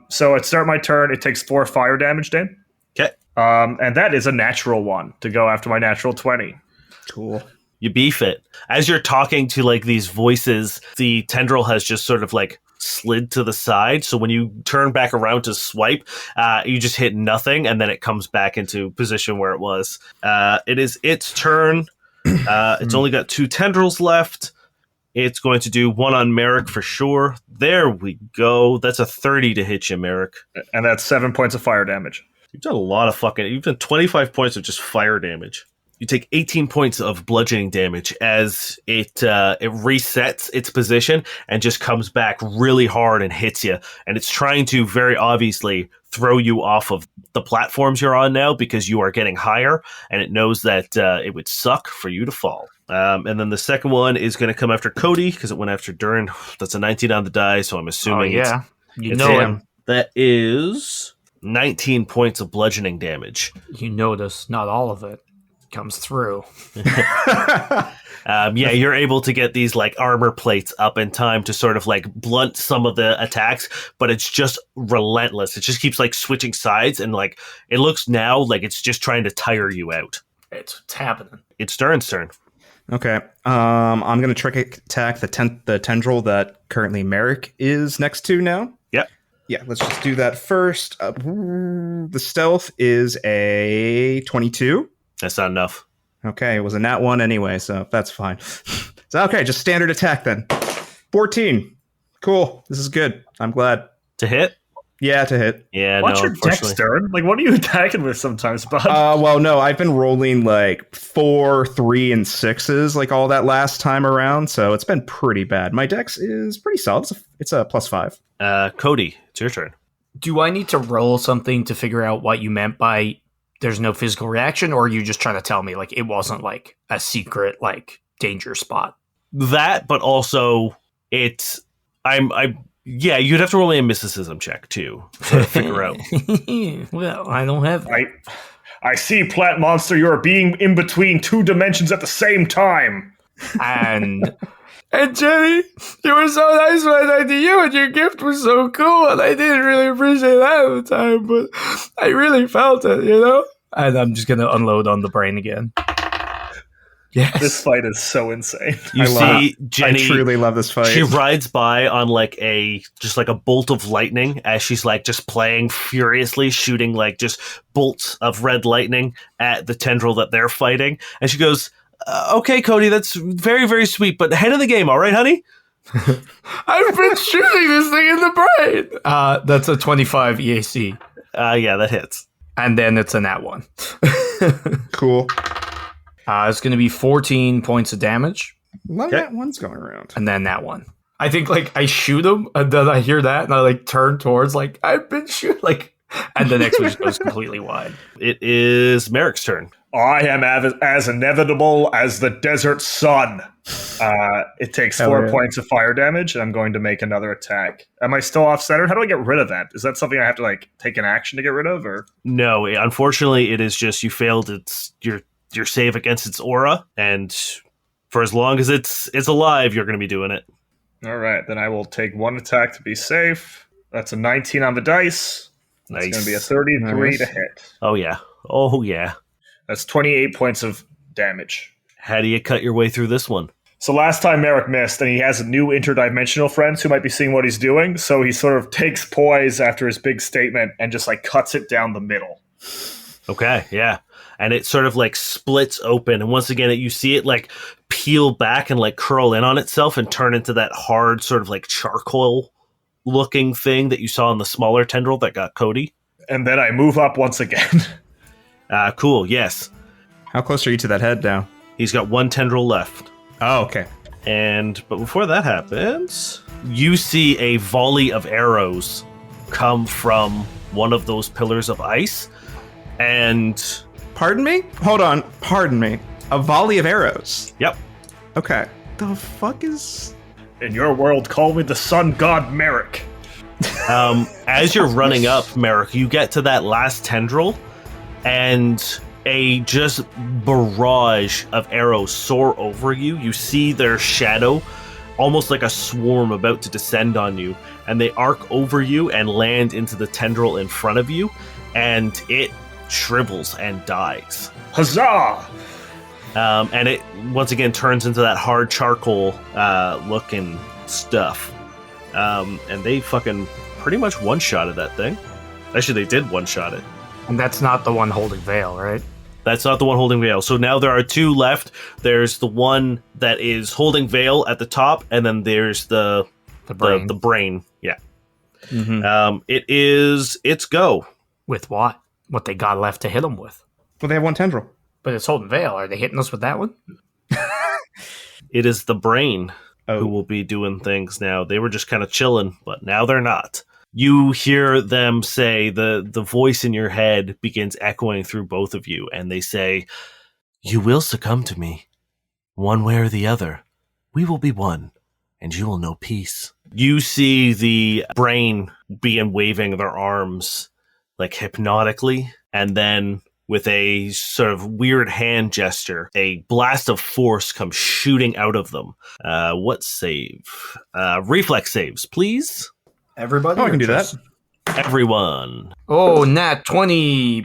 So at start my turn, it takes 4 fire damage, Dan. Okay. And that is a natural 1 to go after my natural 20. cool. You beef it. As you're talking to like these voices, the tendril has just sort of like slid to the side. So when you turn back around to swipe, you just hit nothing, and then it comes back into position where it was. It is its turn. It's only got 2 tendrils left. It's going to do 1 on Merrick for sure. There we go. That's a 30 to hit you, Merrick. And that's 7 points of fire damage. You've done a lot of you've done 25 points of just fire damage. You take 18 points of bludgeoning damage as it resets its position and just comes back really hard and hits you. And it's trying to very obviously throw you off of the platforms you're on now because you are getting higher, and it knows that it would suck for you to fall. And then the second one is going to come after Cody because it went after Durrin. That's a 19 on the die, so I'm assuming it's it's him. That is 19 points of bludgeoning damage. You notice not all of it comes through. You're able to get these like armor plates up in time to sort of like blunt some of the attacks, but it's just relentless. It just keeps like switching sides, and like it looks now like it's just trying to tire you out. It's happening. It's Durrin's turn. Okay. I'm gonna trick attack the tendril that currently Merrick is next to now. Yep. Yeah, let's just do that first. The stealth is a 22. That's not enough. Okay, it was a nat 1 anyway, so that's fine. So okay, just standard attack then. 14. Cool. This is good. I'm glad. To hit? Yeah, to hit. Yeah, What's no, your dex, Durrin? Like, what are you attacking with sometimes, bud? Well, no, I've been rolling like 4, 3, and 6s like all that last time around, so it's been pretty bad. My dex is pretty solid. It's a +5. Cody, it's your turn. Do I need to roll something to figure out what you meant by there's no physical reaction, or are you just trying to tell me like it wasn't like a secret like danger spot. That, but also it's yeah, you'd have to roll a mysticism check too to figure out. Well, I don't have. I see, plant monster. You are being in between two dimensions at the same time. And Jenny, you were so nice when I talked to you, and your gift was so cool, and I didn't really appreciate that at the time, but I really felt it, you know? And I'm just gonna unload on the brain again. Yes. This fight is so insane. You see Jenny. I truly love this fight. She rides by on like a bolt of lightning as she's like just playing furiously, shooting like just bolts of red lightning at the tendril that they're fighting. And she goes, "Okay, Cody, that's very, very sweet, but head of the game, all right, honey?" I've been shooting this thing in the brain. That's a 25 EAC. Yeah, that hits. And then it's a nat 1. Cool. It's going to be 14 points of damage. A lot of that one's going around. And then that one. I think like I shoot him and then I hear that and I like turn towards like I've been shooting like, and the next one just goes completely wide. It is Merrick's turn. I am as inevitable as the desert sun. It takes 4 points of fire damage, and I'm going to make another attack. Am I still off center? How do I get rid of that? Is that something I have to like take an action to get rid of, or No? Unfortunately, it is just you failed your save against its aura, and for as long as it's alive, you're going to be doing it. All right, then I will take one attack to be safe. That's a 19 on the dice. That's going to be a 33 to hit. Oh yeah. That's 28 points of damage. How do you cut your way through this one? So last time Merrick missed, and he has new interdimensional friends who might be seeing what he's doing, so he sort of takes poise after his big statement and just like cuts it down the middle. Okay, yeah. And it sort of like splits open, and once again you see it like peel back and like curl in on itself and turn into that hard sort of like charcoal looking thing that you saw in the smaller tendril that got Cody. And then I move up once again. Cool, yes. How close are you to that head now? He's got one tendril left. Oh, okay. But before that happens, you see a volley of arrows come from one of those pillars of ice. And Pardon me? Hold on. Pardon me. A volley of arrows. yep. Okay. The fuck is... In your world, call me the sun god Merrick. As you're running up, Merrick, you get to that last tendril, and a just barrage of arrows soar over you. You see their shadow, almost like a swarm about to descend on you, and they arc over you and land into the tendril in front of you, and it shrivels and dies. Huzzah! And it once again turns into that hard charcoal looking stuff. And they fucking pretty much one-shotted that thing. Actually, they did one-shot it. And that's not the one holding Veil, right? That's not the one holding Veil. So now there are two left. There's the one that is holding Veil at the top, and then there's the brain. The brain. Yeah. Mm-hmm. It's go. With what? What they got left to hit them with. Well, they have one tendril. But it's holding Veil. Are they hitting us with that one? It is the brain Oh. who will be doing things now. They were just kind of chilling, but now they're not. You hear them say, the voice in your head begins echoing through both of you, and they say, "You will succumb to me. One way or the other. We will be one, and you will know peace." You see the brain begin waving their arms like hypnotically, and then with a sort of weird hand gesture, a blast of force comes shooting out of them. What save? Reflex saves, please. Everybody? Oh, I can do that. Everyone. Oh, nat 20.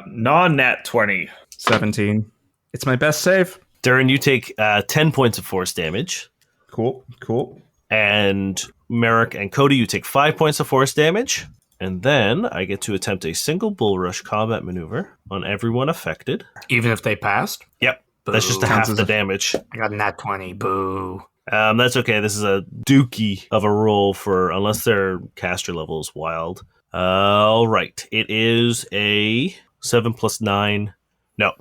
Non-nat 20. 17. It's my best save. Durrin, you take 10 points of force damage. Cool. And Merrick and Cody, you take 5 points of force damage. And then I get to attempt a single bull rush combat maneuver on everyone affected. Even if they passed? Yep. Boo. That's just a half the damage. I got nat 20. Boo. That's okay. This is a dookie of a roll for unless their caster level is wild. All right. It is a 7 + 9. No.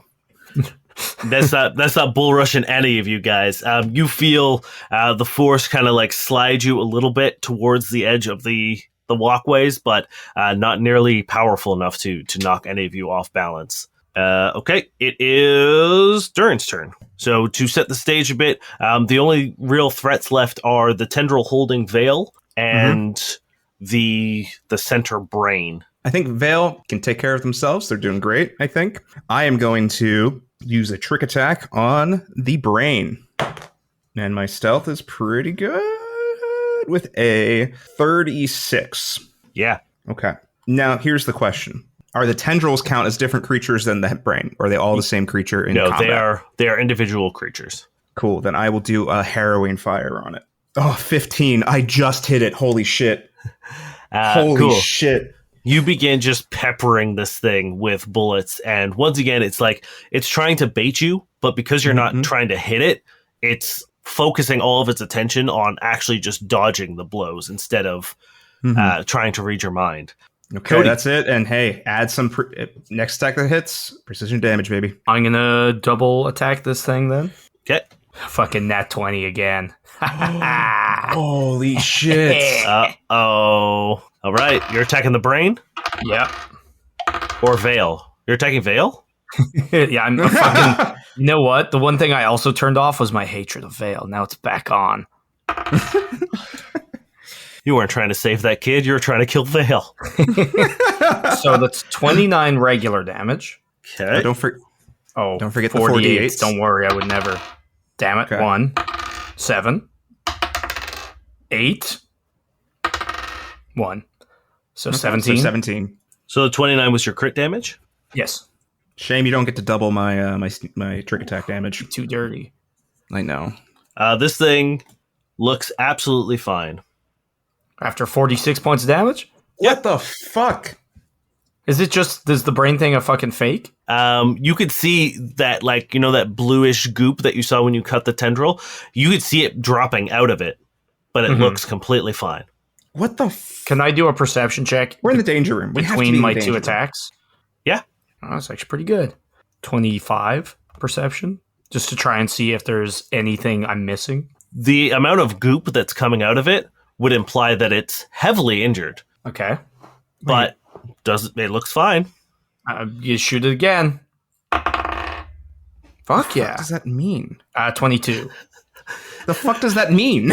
That's not bull rushing any of you guys. You feel the force kind of like slide you a little bit towards the edge of the walkways, but not nearly powerful enough to knock any of you off balance. Okay, it is Durrin's turn. So to set the stage a bit, the only real threats left are the tendril holding Vale and the center brain. I think Vale can take care of themselves. They're doing great, I think. I am going to use a trick attack on the brain. And my stealth is pretty good with a 36. Yeah. Okay. Now, here's the question. Are the tendrils count as different creatures than the brain? Or are they all the same creature in combat? No, they are individual creatures. Cool. Then I will do a harrowing fire on it. Oh, 15. I just hit it. Holy shit. Holy shit. You begin just peppering this thing with bullets. And once again, it's like it's trying to bait you. But because you're not trying to hit it, it's focusing all of its attention on actually just dodging the blows instead of trying to read your mind. Okay, Cody. That's it. And hey, add some next attack that hits. Precision damage, baby. I'm gonna double attack this thing then. Okay. Fucking nat 20 again. Holy shit. Uh-oh. All right, you're attacking the brain? Yep. Or Vale? You're attacking Vale? Yeah, I'm fucking... You know what? The one thing I also turned off was my hatred of Vale. Now it's back on. You weren't trying to save that kid. You were trying to kill Vale. So that's 29 regular damage. Okay. Don't forget the 48. 48s. Don't worry, I would never. Damn it. Okay. 1, 7, 8, 1. So 17. So 17. So the 29 was your crit damage? Yes. Shame you don't get to double my my trick attack damage. Too dirty. I know. This thing looks absolutely fine. After 46 points of damage? What the fuck? Is the brain thing a fucking fake? You could see that, like, you know, that bluish goop that you saw when you cut the tendril? You could see it dropping out of it, but it looks completely fine. What the Can I do a perception check We're in the danger room. We have to be between in my the two danger room. attacks? Yeah. Oh, that's actually pretty good. 25 perception, just to try and see if there's anything I'm missing. The amount of goop that's coming out of it would imply that it's heavily injured, Okay. but it looks fine. You shoot it again. Fuck yeah. What does that mean? 22. The fuck does that mean?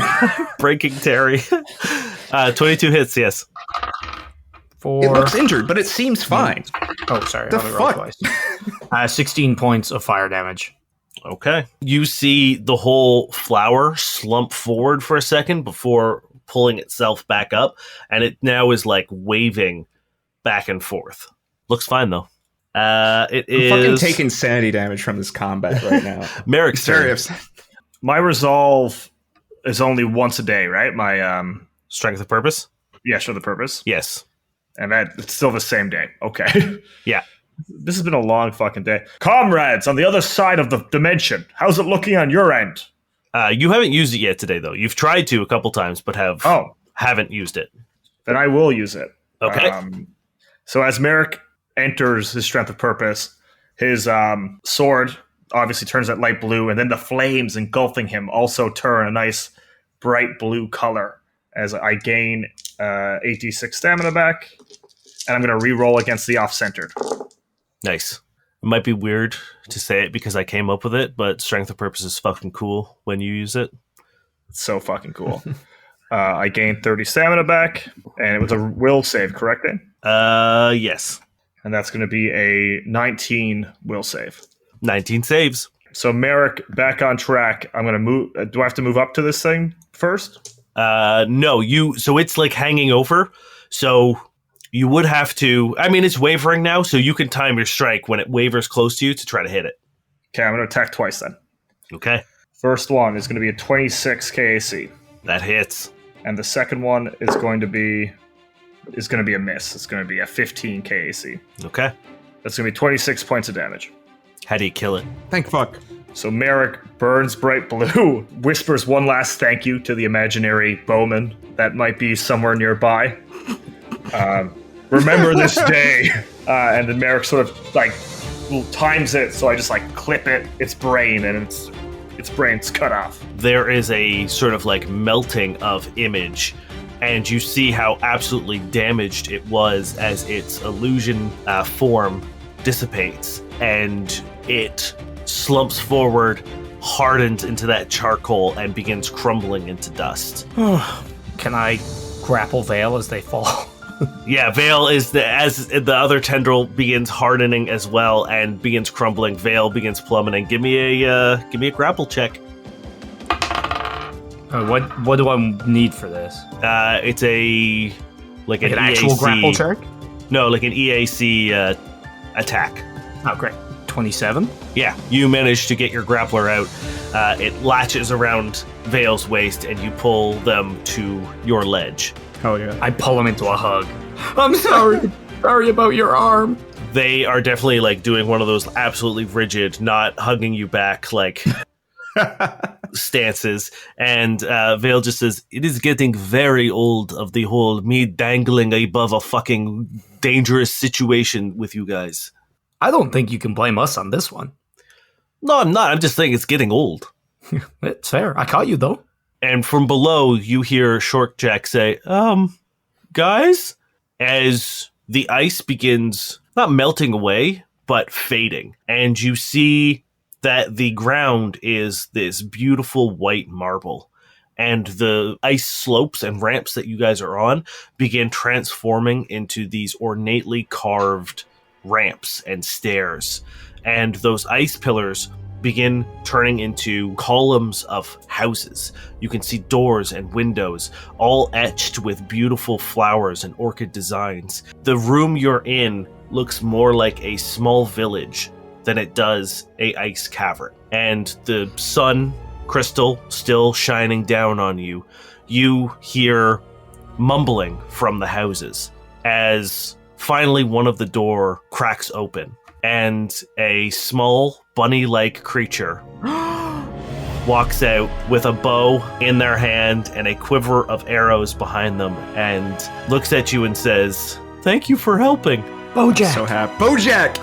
Breaking Terry. 22 hits, yes. It looks injured, but it seems fine. Oh, sorry. The I rolled fuck? twice. 16 points of fire damage. Okay. You see the whole flower slump forward for a second before pulling itself back up, and it now is like waving back and forth. Looks fine though. I'm fucking taking sanity damage from this combat right now. Merrick's turn. My resolve is only once a day, right? My Strength of purpose? yes, for the purpose. Yes. And it's still the same day. Okay. Yeah. This has been a long fucking day. Comrades on the other side of the dimension, how's it looking on your end? You haven't used it yet today though. You've tried to a couple times, but haven't used it. Then I will use it. Okay. So as Merrick enters his strength of purpose, his sword obviously turns that light blue, and then the flames engulfing him also turn a nice bright blue color as I gain 8d6 stamina back, and I'm going to re-roll against the off-centered. Nice. It might be weird to say it because I came up with it, but strength of purpose is fucking cool when you use it. It's so fucking cool. I gained 30 stamina back, and it was a will save, correct? Yes. And that's going to be a 19 will save. 19 saves. So Merrick, back on track. I'm going to move. Do I have to move up to this thing first? No, so it's like hanging over. So you would have to, I mean, it's wavering now, so you can time your strike when it wavers close to you to try to hit it. Okay, I'm going to attack twice then. Okay. First one is going to be a 26 KAC. That hits. And the second one is going to be a miss. It's going to be a 15 KAC. Okay. That's going to be 26 points of damage. How do you kill it? Thank fuck. So Merrick burns bright blue, whispers one last thank you to the imaginary bowman that might be somewhere nearby. Remember this day. And then Merrick sort of like times it, so I just like clip its brain, and its brain's cut off. There is a sort of like melting of image, and you see how absolutely damaged it was as its illusion form dissipates and it slumps forward, hardens into that charcoal, and begins crumbling into dust. Can I grapple Vale as they fall? Yeah, Vale as the other tendril begins hardening as well and begins crumbling. Vale begins plummeting. Give me a grapple check. What do I need for this? It's an actual EAC, grapple check? No, like an EAC attack. Oh, great. 27? Yeah, you manage to get your grappler out. It latches around Vale's waist, and you pull them to your ledge. Oh yeah. I pull him into a hug. I'm sorry. Sorry about your arm. They are definitely like doing one of those absolutely rigid, not hugging you back like stances. And Vale just says, "It is getting very old of the whole me dangling above a fucking dangerous situation with you guys." I don't think you can blame us on this one. No, I'm not. I'm just saying it's getting old. It's fair. I caught you, though. And from below, you hear Short Jack say, guys, as the ice begins not melting away, but fading. And you see that the ground is this beautiful white marble. And the ice slopes and ramps that you guys are on begin transforming into these ornately carved ramps and stairs. And those ice pillars begin turning into columns of houses. You can see doors and windows, all etched with beautiful flowers and orchid designs. The room you're in looks more like a small village than it does a ice cavern. And the sun crystal still shining down on you, you hear mumbling from the houses as finally one of the door cracks open and a small bunny-like creature walks out with a bow in their hand and a quiver of arrows behind them and looks at you and says, "Thank you for helping." Bojack. So happy. Bojack!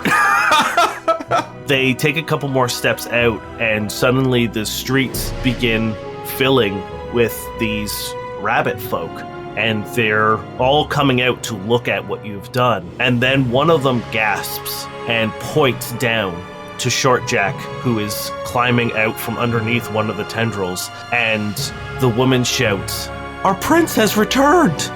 They take a couple more steps out and suddenly the streets begin filling with these rabbit folk. And they're all coming out to look at what you've done. And then one of them gasps and points down to Short Jack, who is climbing out from underneath one of the tendrils. And the woman shouts, "Our prince has returned!"